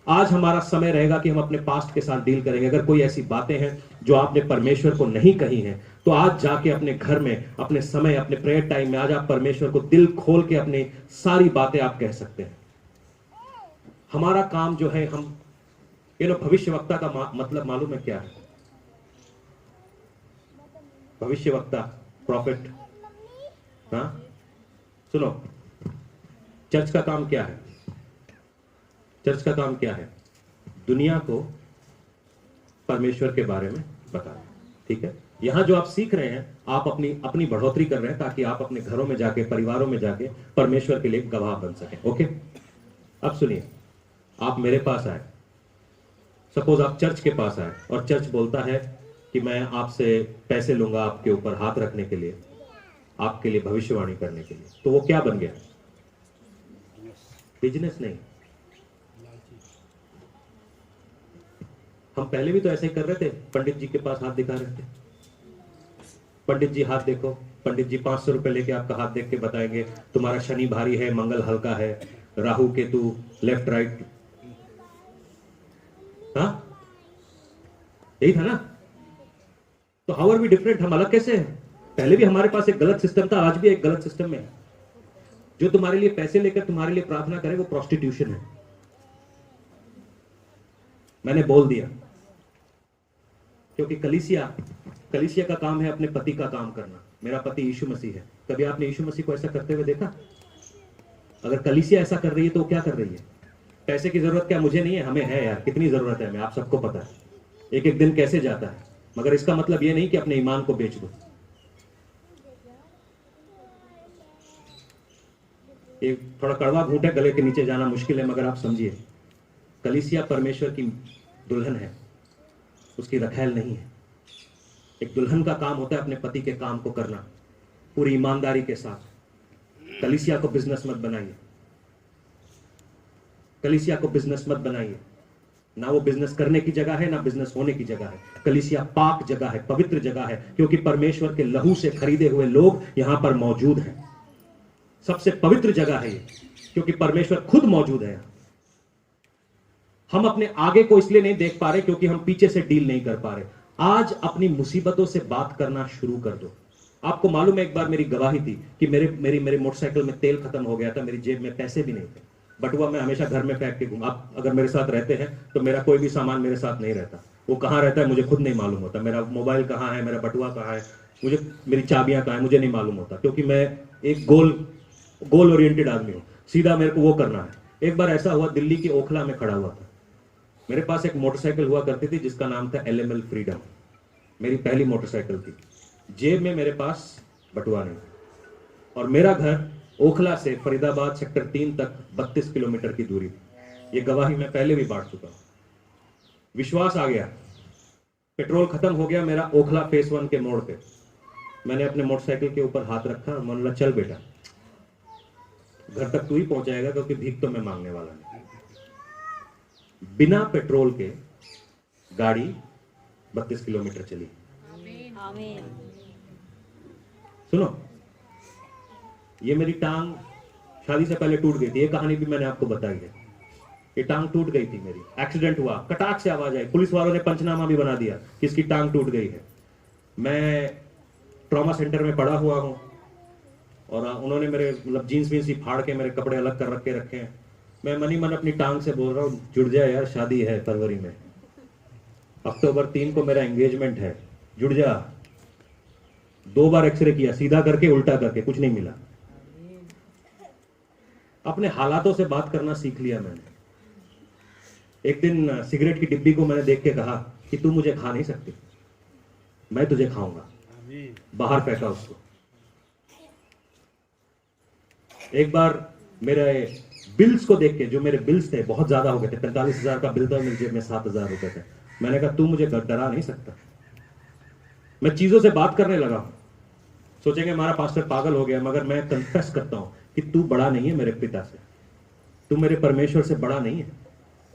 आज हमारा समय रहेगा कि हम अपने पास्ट के साथ डील करेंगे। अगर कोई ऐसी बातें हैं जो आपने परमेश्वर को नहीं कही हैं, तो आज जाके अपने घर में, अपने समय, अपने प्रेयर टाइम में आज आप परमेश्वर को दिल खोल के अपनी सारी बातें आप कह सकते हैं। हमारा काम जो है, हम भविष्यवक्ता का मतलब मालूम है क्या है? भविष्यवक्ता, प्रॉफिट। हाँ, सुनो, चर्च का काम क्या है? चर्च का काम क्या है? दुनिया को परमेश्वर के बारे में बताना। ठीक है, यहां जो आप सीख रहे हैं, आप अपनी बढ़ोतरी कर रहे हैं ताकि आप अपने घरों में जाके, परिवारों में जाके परमेश्वर के लिए गवाह बन सकें। ओके, अब सुनिए, आप मेरे पास आए, सपोज आप चर्च के पास आए, और चर्च बोलता है कि मैं आपसे पैसे लूंगा आपके ऊपर हाथ रखने के लिए, आपके लिए भविष्यवाणी करने के लिए, तो वो क्या बन गया? बिजनेस नहीं। हम पहले भी तो ऐसे ही कर रहे थे, पंडित जी के पास हाथ दिखा रहे थे, पंडित जी हाथ देखो, पंडित जी 500 रुपए लेके आपका हाथ देख के बताएंगे तुम्हारा शनि भारी है, मंगल हल्का है, राहु केतु लेफ्ट राइट। हाँ, यही था ना? तो हाउ आर वी डिफरेंट? हम अलग कैसे हैं? पहले भी हमारे पास एक गलत सिस्टम था, आज भी एक गलत सिस्टम में है। जो तुम्हारे लिए पैसे लेकर तुम्हारे लिए प्रार्थना करे, वो प्रोस्टिट्यूशन है। मैंने बोल दिया, क्योंकि कलीसिया का काम है अपने पति का काम करना। मेरा पति यीशु मसीह है। कभी आपने यीशु मसीह को ऐसा करते हुए देखा? अगर कलीसिया ऐसा कर रही है तो क्या कर रही है? पैसे की जरूरत क्या मुझे नहीं है? हमें है यार, कितनी जरूरत है हमें, आप सबको पता है। एक एक दिन कैसे जाता है, मगर इसका मतलब यह नहीं कि अपने ईमान को बेच दो। एक थोड़ा कड़वा घूंट है, गले के नीचे जाना मुश्किल है, मगर आप समझिए, कलीसिया परमेश्वर की दुल्हन है, उसकी रखैल नहीं है। एक दुल्हन का काम होता है अपने पति के काम को करना पूरी ईमानदारी के साथ। कलीसिया को बिजनेस मत बनाइए, कलीसिया को बिजनेस मत बनाइए। ना वो बिजनेस करने की जगह है, ना बिजनेस होने की जगह है। कलीसिया पाक जगह है, पवित्र जगह है, क्योंकि परमेश्वर के लहू से खरीदे हुए लोग यहां पर मौजूद हैं। सबसे पवित्र जगह है ये, क्योंकि परमेश्वर खुद मौजूद है। हम अपने आगे को इसलिए नहीं देख पा रहे क्योंकि हम पीछे से डील नहीं कर पा रहे। आज अपनी मुसीबतों से बात करना शुरू कर दो। आपको मालूम है, एक बार मेरी गवाही थी कि मेरे मोटरसाइकिल में तेल खत्म हो गया था, मेरी जेब में पैसे भी नहीं थे। बटुआ मैं हमेशा घर में फेंक के घूम। आप अगर मेरे साथ रहते हैं तो मेरा कोई भी सामान मेरे साथ नहीं रहता। वो कहाँ रहता है मुझे खुद नहीं मालूम होता। मेरा मोबाइल कहाँ है, मेरा बटुआ कहाँ है, मेरी चाबियां कहाँ है, मुझे नहीं मालूम होता, क्योंकि मैं एक गोल ओरिएंटेड आदमी हूँ। सीधा मेरे को वो करना है। एक बार ऐसा हुआ, दिल्ली की ओखला में खड़ा हुआ था। मेरे पास एक मोटरसाइकिल हुआ करती थी जिसका नाम था LML फ्रीडम। मेरी पहली मोटरसाइकिल थी। जेब में मेरे पास बटुआ नहीं, और मेरा घर ओखला से फरीदाबाद सेक्टर 3 तक 32 किलोमीटर की दूरी। ये गवाही मैं पहले भी बांट चुका हूं। विश्वास आ गया, पेट्रोल खत्म हो गया मेरा ओखला फेस 1 के मोड़ पे। मैंने अपने मोटरसाइकिल के ऊपर हाथ रखा, मैंने बोला चल बेटा, घर तक तू ही पहुंचाएगा, क्योंकि भीख तो मैं मांगने वाला नहीं। बिना पेट्रोल के गाड़ी 32 किलोमीटर चली। आमीन। सुनो, ये मेरी टांग शादी से पहले टूट गई थी। ये कहानी भी मैंने आपको बताई है। ये टांग टूट गई थी मेरी, एक्सीडेंट हुआ, कटाक से आवाज आई, पुलिस वालों ने पंचनामा भी बना दिया कि इसकी टांग टूट गई है। मैं ट्रॉमा सेंटर में पड़ा हुआ हूं, और उन्होंने मेरे मतलब जीन्स वीन्स ही फाड़ के मेरे कपड़े अलग कर रखे हैं। मैं मनी मन अपनी टांग से बोल रहा हूँ, जुड़ जाए यार, शादी है फरवरी में, अक्टूबर 3 को मेरा एंगेजमेंट है, जुड़ जा। 2 बार एक्सरे किया, सीधा करके उल्टा करके, कुछ नहीं मिला। अपने हालातों से बात करना सीख लिया मैंने। एक दिन सिगरेट की डिब्बी को मैंने देख के कहा, कि तू मुझे खा नहीं सकती, मैं तुझे खाऊंगा। बाहर फेंका उसको। एक बार मेरे बिल्स को देख के, जो मेरे बिल्स थे बहुत ज्यादा हो गए थे, 45,000 का बिल था, मेरी जेब में 7,000 रुपए थे। मैंने कहा तू मुझे डरा नहीं सकता। मैं चीजों से बात करने लगा। सोचेंगे हमारा पास्टर पागल हो गया, मगर मैं कन्फेस करता हूं कि तू बड़ा नहीं है मेरे पिता से, तू मेरे परमेश्वर से बड़ा नहीं है,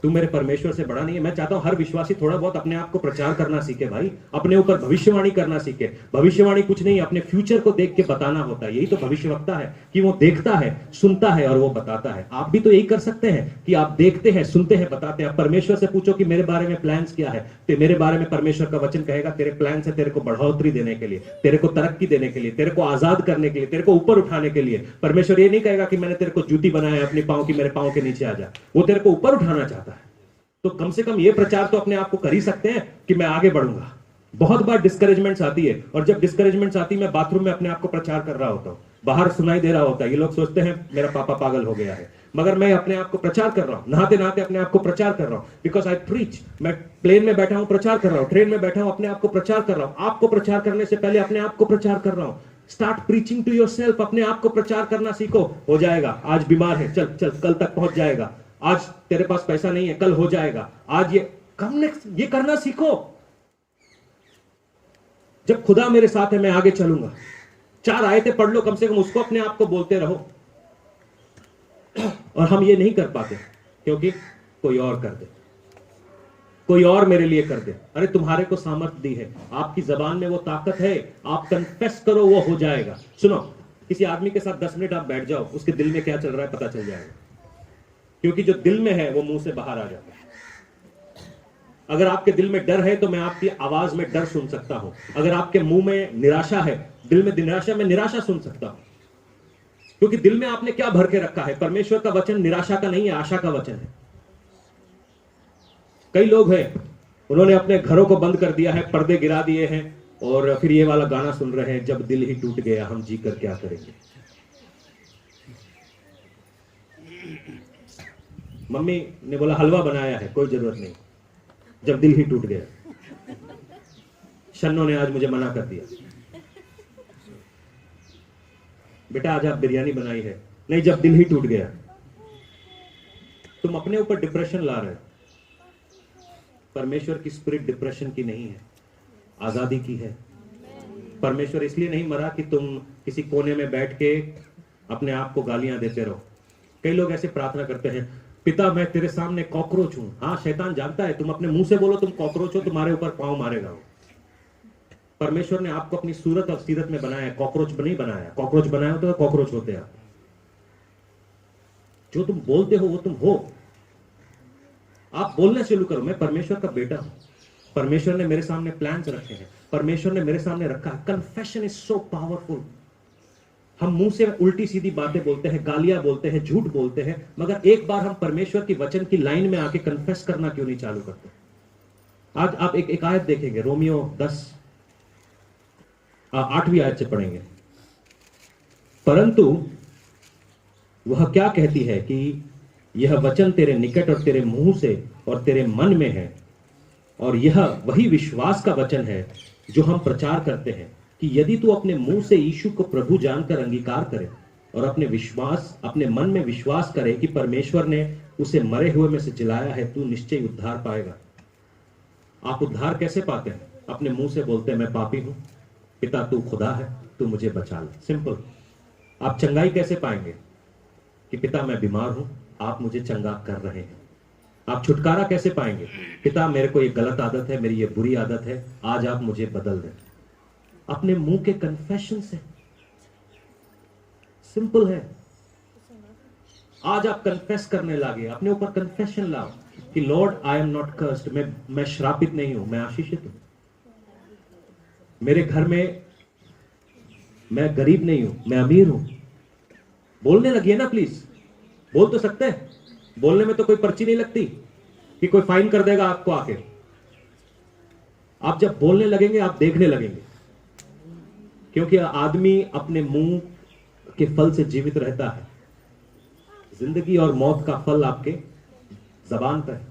तू मेरे परमेश्वर से बड़ा नहीं है। मैं चाहता हूं हर विश्वासी थोड़ा बहुत अपने आप को प्रचार करना सीखे भाई, अपने ऊपर भविष्यवाणी करना सीखे। भविष्यवाणी कुछ नहीं, अपने फ्यूचर को देख के बताना होता है। यही तो भविष्यवक्ता है, कि वो देखता है, सुनता है और वो बताता है। आप भी तो यही कर सकते हैं कि आप देखते हैं, सुनते हैं, बताते हैं। परमेश्वर से पूछो कि मेरे बारे में प्लान्स क्या है, तो मेरे बारे में परमेश्वर का वचन कहेगा तेरे प्लान है तेरे को बढ़ोतरी देने के लिए, तेरे को तरक्की देने के लिए, तेरे को आजाद करने के लिए, तेरे को ऊपर उठाने के लिए। परमेश्वर ये नहीं कहेगा कि मैंने तेरे को जूती बनाया अपनी पांव की, मेरे पांव के नीचे आ जा। वो तेरे को ऊपर उठाना चाहता है। तो कम से कम ये प्रचार तो अपने आप को कर ही सकते हैं कि मैं आगे बढ़ूंगा। बहुत बार डिस्करेजमेंट्स आती है, और जब डिस्करेजमेंट्स आती है मैं बाथरूम में अपने आप को प्रचार कर रहा होता हूं, बाहर सुनाई दे रहा होता है। ये लोग सोचते हैं मेरा पापा पागल हो गया है, मगर मैं अपने आप को प्रचार कर रहा हूं। नहाते नहाते अपने आप को प्रचार कर रहा हूं, बिकॉज आई प्रीच। मैं प्लेन में बैठा हूं, प्रचार कर रहा हूं, ट्रेन में बैठा हूं, अपने आप को प्रचार कर रहा हूं। आपको प्रचार करने से पहले अपने आप को प्रचार कर रहा हूं। Start preaching to yourself. अपने आप को प्रचार करना सीखो। हो जाएगा, आज बीमार है, चल चल कल तक पहुंच जाएगा। आज तेरे पास पैसा नहीं है, कल हो जाएगा। आज ये करना सीखो। जब खुदा मेरे साथ है मैं आगे चलूंगा। 4 आयतें पढ़ लो कम से कम, उसको अपने आप को बोलते रहो। और हम ये नहीं कर पाते क्योंकि कोई और कर दे, कोई और मेरे लिए कर दे। अरे तुम्हारे को सामर्थ्य दी है, आपकी जबान में वो ताकत है, आप कन्फेस करो, वो हो जाएगा। सुनो, किसी आदमी के साथ 10 मिनट आप बैठ जाओ, उसके दिल में क्या चल रहा है पता चल जाएगा। क्योंकि जो दिल में है वो मुंह से बाहर आ जाता है। अगर आपके दिल में डर है तो मैं आपकी आवाज में डर सुन सकता हूं। अगर आपके मुंह में निराशा है, दिल में निराशा, मैं निराशा सुन सकता हूं। क्योंकि दिल में आपने क्या भर के रखा है। परमेश्वर का वचन निराशा का नहीं है, आशा का वचन है। कई लोग हैं, उन्होंने अपने घरों को बंद कर दिया है, पर्दे गिरा दिए हैं, और फिर ये वाला गाना सुन रहे हैं, जब दिल ही टूट गया हम जी कर क्या करेंगे। मम्मी ने बोला हलवा बनाया है, कोई जरूरत नहीं, जब दिल ही टूट गया। शन्नो ने आज मुझे मना कर दिया, बेटा आज आप बिरयानी बनाई है, नहीं जब दिल ही टूट गया। तुम अपने ऊपर डिप्रेशन ला रहे हो। परमेश्वर की स्पिरिट डिप्रेशन की नहीं है, आजादी की है। परमेश्वर इसलिए नहीं मरा कि तुम किसी कोने में बैठ के अपने आप को गालियां देते रहो। कई लोग ऐसे प्रार्थना करते हैं, पिता मैं तेरे सामने कॉकरोच हूं। हाँ, शैतान जानता है, तुम अपने मुंह से बोलो तुम कॉकरोच हो, तुम्हारे ऊपर पांव मारेगा वो। परमेश्वर ने आपको अपनी सूरत और सीरत में बनाया है, कॉकरोच नहीं बनाया। कॉकरोच बनाया तो कॉकरोच होते आप। जो तुम बोलते हो वो तुम हो। आप बोलना शुरू करो, मैं परमेश्वर का बेटा हूं, परमेश्वर ने मेरे सामने प्लान्स रखे हैं, परमेश्वर ने मेरे सामने रखा है। Confession is so powerful. हम मुंह से उल्टी सीधी बातें बोलते हैं, गालियां बोलते हैं, झूठ बोलते हैं, मगर एक बार हम परमेश्वर की वचन की लाइन में आके कन्फेस करना क्यों नहीं चालू करते। आज आप एक आयत देखेंगे, रोमियो 10 8वीं आयत से पढ़ेंगे। परंतु वह क्या कहती है कि यह वचन तेरे निकट और तेरे मुंह से और तेरे मन में है, और यह वही विश्वास का वचन है जो हम प्रचार करते हैं कि यदि तू अपने मुंह से यीशु को प्रभु जानकर अंगीकार करे और अपने मन में विश्वास करे कि परमेश्वर ने उसे मरे हुए में से जिलाया है, तू निश्चय उद्धार पाएगा। आप उद्धार कैसे पाते हैं? अपने मुंह से बोलते हैं मैं पापी हूं, पिता तू खुदा है, तू मुझे बचा ले। सिंपल। आप चंगाई कैसे पाएंगे? कि पिता मैं बीमार हूं, आप मुझे चंगा कर रहे हैं। आप छुटकारा कैसे पाएंगे? पिता मेरे को ये गलत आदत है, मेरी ये बुरी आदत है, आज आप मुझे बदल दें। अपने मुंह के कन्फेशन से। सिंपल है। आज आप कन्फेस करने लगे, अपने ऊपर कन्फेशन लाओ कि Lord I am not cursed, मैं श्रापित नहीं हूं, मैं आशीषित हूं। मेरे घर में मैं गरीब नहीं हूं, मैं अमीर हूं। बोलने लगिए ना प्लीज। बोल तो सकते हैं, बोलने में तो कोई पर्ची नहीं लगती कि कोई फाइन कर देगा आपको आके। आप जब बोलने लगेंगे आप देखने लगेंगे, क्योंकि आदमी अपने मुंह के फल से जीवित रहता है। जिंदगी और मौत का फल आपके जबान पर है।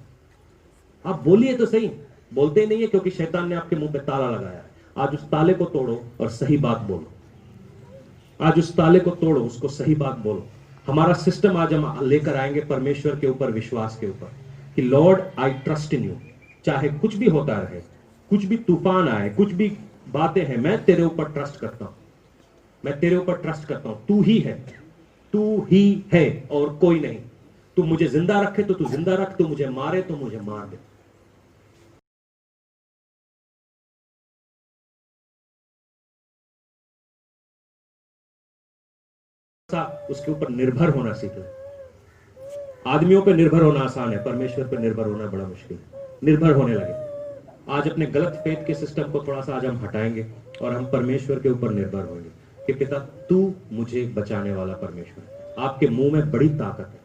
आप बोलिए तो सही। बोलते ही नहीं है क्योंकि शैतान ने आपके मुंह पे ताला लगाया है। आज उस ताले को तोड़ो और सही बात बोलो। आज उस ताले को तोड़ो, उसको सही बात बोलो। हमारा सिस्टम आज हम लेकर आएंगे परमेश्वर के ऊपर, विश्वास के ऊपर, कि Lord I trust in you. चाहे कुछ भी होता रहे, कुछ भी तूफान आए, कुछ भी बातें हैं, मैं तेरे ऊपर ट्रस्ट करता हूं, मैं तेरे ऊपर ट्रस्ट करता हूं। तू ही है, तू ही है और कोई नहीं। तू मुझे जिंदा रखे तो तू जिंदा रख, तू मुझे मारे तो मुझे मार दे। उसके ऊपर निर्भर होना सीख ले। आदमियों पे निर्भर होना आसान है, परमेश्वर पे निर्भर होना बड़ा मुश्किल है। निर्भर होने लगे। आज अपने गलत फेथ के सिस्टम को थोड़ा सा आज हम हटाएंगे और हम परमेश्वर के ऊपर निर्भर होंगे कि पिता तू मुझे बचाने वाला परमेश्वर है। आपके मुंह में बड़ी ताकत है।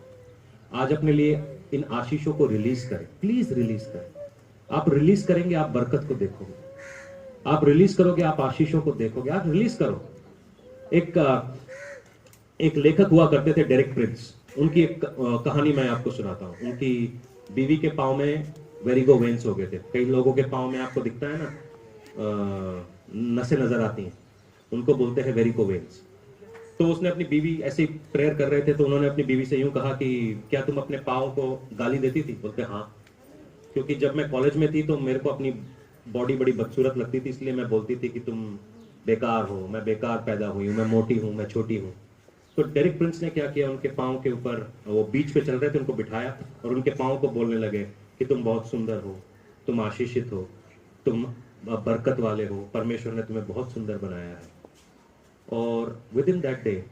आज अपने लिए इन आशीषों को रिलीज करें, प्लीज रिलीज करें। आप रिलीज करेंगे, आप बरकत को देखोगे। आप रिलीज करोगे, आप आशीषों को देखोगे। आप रिलीज करो। एक लेखक हुआ करते थे, डेरिक प्रिंस। उनकी एक कहानी मैं आपको सुनाता हूँ। उनकी बीवी के पाँव में वेरिगो वेन्स हो गए थे। कई लोगों के पाँव में आपको दिखता है ना, नसें नजर आती हैं, उनको बोलते हैं वेरिगो वेन्स। तो उसने अपनी बीवी, ऐसे प्रेयर कर रहे थे तो उन्होंने अपनी बीवी से यूं कहा कि क्या तुम अपने पाँव को गाली देती थी? बोलते हाँ, क्योंकि जब मैं कॉलेज में थी तो मेरे को अपनी बॉडी बड़ी बदसूरत लगती थी, इसलिए मैं बोलती थी कि तुम बेकार हो, मैं बेकार पैदा हुई हूँ, मैं मोटी हूँ, मैं छोटी हूँ। तो डेरिक प्रिंस ने क्या किया, उनके पाँव के ऊपर, वो बीच पे चल रहे थे, उनको बिठाया और उनके पाँव को बोलने लगे कि तुम बहुत सुंदर हो, तुम आशीषित हो, तुम बरकत वाले हो, परमेश्वर ने तुम्हें बहुत सुंदर बनाया है। और विद इन दैट डे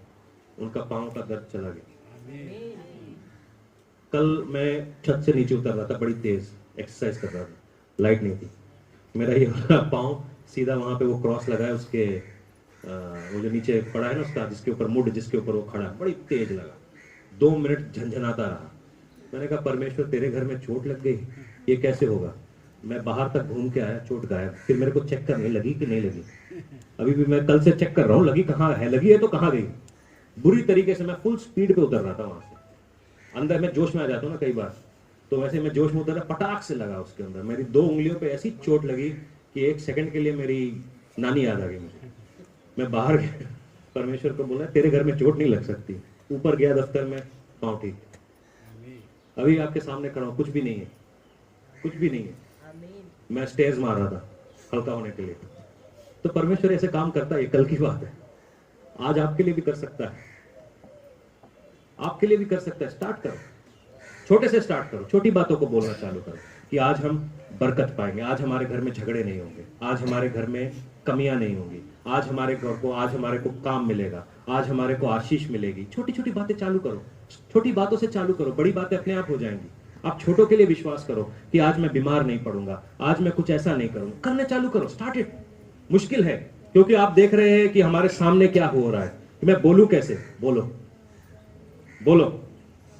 उनका पाँव का दर्द चला गया। कल मैं छत से नीचे उतर रहा था, बड़ी तेज एक्सरसाइज कर रहा था, लाइट नहीं थी। मेरा ये पाँव सीधा वहां पे वो क्रॉस लगा है, उसके वो जो नीचे पड़ा है ना उसका, जिसके ऊपर मुड, जिसके ऊपर वो खड़ा, बड़ी तेज लगा। 2 मिनट झंझनाता रहा। मैंने कहा परमेश्वर तेरे घर में चोट लग गई, ये कैसे होगा? मैं बाहर तक घूम के आया, चोट गायब। फिर मेरे को चेक करने लगी कि नहीं लगी। अभी भी मैं कल से चेक कर रहा हूँ, लगी कहाँ है, लगी है तो कहाँ गई। बुरी तरीके से मैं फुल स्पीड पे उतर रहा था वहां से। अंदर मैं जोश में आ जाता हूँ ना कई बार, तो वैसे मैं जोश में उतर रहा, पटाख से लगा उसके अंदर। मेरी 2 उंगलियों पे ऐसी चोट लगी कि 1 सेकंड के लिए मेरी नानी याद आ गई मुझे। मैं बाहर गया, परमेश्वर को बोला तेरे घर में चोट नहीं लग सकती। ऊपर गया दफ्तर में, पाँव ठीक। अभी आपके सामने खड़ा हूं, कुछ भी नहीं है, कुछ भी नहीं है। मैं स्टेज मार रहा था हल्का होने के लिए। तो परमेश्वर ऐसे काम करता है, ये कल की बात है। आज आपके लिए भी कर सकता है, आपके लिए भी कर सकता है। स्टार्ट करो, छोटे से स्टार्ट करो, छोटी बातों को बोलना चालू करो कि आज हम बरकत पाएंगे, आज हमारे घर में झगड़े नहीं होंगे, आज हमारे घर में कमियां नहीं होंगी, आज हमारे घर को, आज हमारे को काम मिलेगा, आज हमारे को आशीष मिलेगी। छोटी छोटी बातें चालू करो, छोटी बातों से चालू करो, बड़ी बातें अपने आप हो जाएंगी। आप छोटों के लिए विश्वास करो कि आज मैं बीमार नहीं पड़ूंगा, आज मैं कुछ ऐसा नहीं करूंगा। करने चालू करो, स्टार्ट इट। मुश्किल है क्योंकि आप देख रहे हैं कि हमारे सामने क्या हो रहा है, कि मैं बोलूं कैसे। बोलो, बोलो,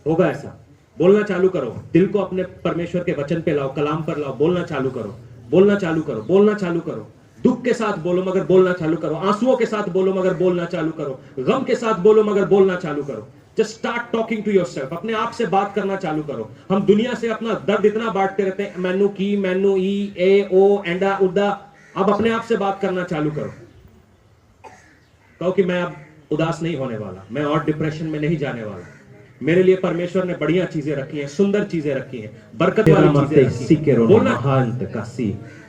होगा ऐसा। बोलना चालू करो, दिल को अपने परमेश्वर के वचन पे लाओ, कलाम पर लाओ, बोलना चालू करो, बोलना चालू करो, बोलना चालू करो। दुख के साथ बोलो मगर बोलना चालू करो, आंसुओं के साथ बोलो मगर बोलना चालू करो, गम के साथ बोलो मगर बोलना चालू करो। Just start talking to yourself, अपने आप से बात करना चालू करो। हम दुनिया से अपना दर्द इतना बांटते रहते हैं, मैनू की, मैनू ई, ए, ओ, एंडा, उदा। अब अपने आप से बात करना चालू करो, कहो कि मैं अब उदास नहीं होने वाला, मैं और डिप्रेशन में नहीं जाने वाला। मेरे लिए परमेश्वर ने बढ़िया चीजें रखी हैं, सुंदर चीजें रखी हैं, बरकत वाली चीजें रखी हैं। बोलना,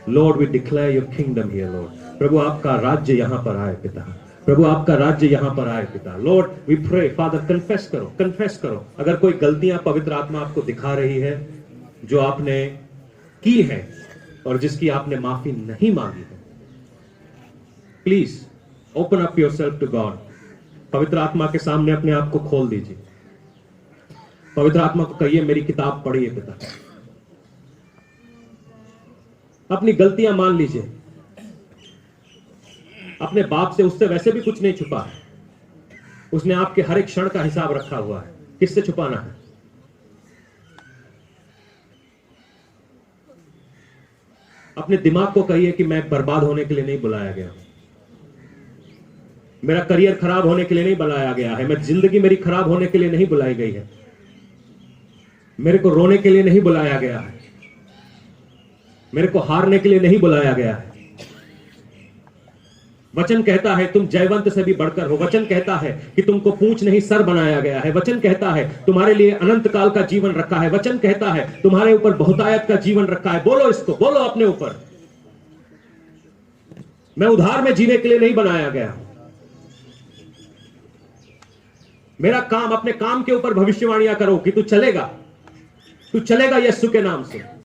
Lord we declare your kingdom here Lord. प्रभु आपका राज्य यहां पर आए पिता, प्रभु आपका राज्य यहां पर आए पिता। Lord we pray father, confess करो, कन्फेस करो। अगर कोई गलतियां पवित्र आत्मा आपको दिखा रही है जो आपने की है और जिसकी आपने माफी नहीं मांगी है, please open up yourself to God. पवित्र आत्मा के सामने अपने आप को खोल दीजिए। पवित्र आत्मा को कहिए मेरी किताब पढ़िए पिता, अपनी गलतियां मान लीजिए। अपने बाप से, उससे वैसे भी कुछ नहीं छुपा है, उसने आपके हर एक क्षण का हिसाब रखा हुआ है, किससे छुपाना है। अपने दिमाग को कहिए कि मैं बर्बाद होने के लिए नहीं बुलाया गया, मेरा करियर खराब होने के लिए नहीं बुलाया गया है, मैं जिंदगी मेरी खराब होने के लिए नहीं बुलाई गई है, मेरे को रोने के लिए नहीं बुलाया गया है। मेरे को हारने के लिए नहीं बुलाया गया है। वचन कहता है तुम जयवंत से भी बढ़कर हो। वचन कहता है कि तुमको पूंछ नहीं सर बनाया गया है। वचन कहता है तुम्हारे लिए अनंत काल का जीवन रखा है। वचन कहता है तुम्हारे ऊपर बहुतायत का जीवन रखा है। बोलो इसको, बोलो अपने ऊपर। मैं उधार में जीने के लिए नहीं बनाया गया। मेरा काम, अपने काम के ऊपर भविष्यवाणियां करो कि तू चलेगा यीशु के नाम से।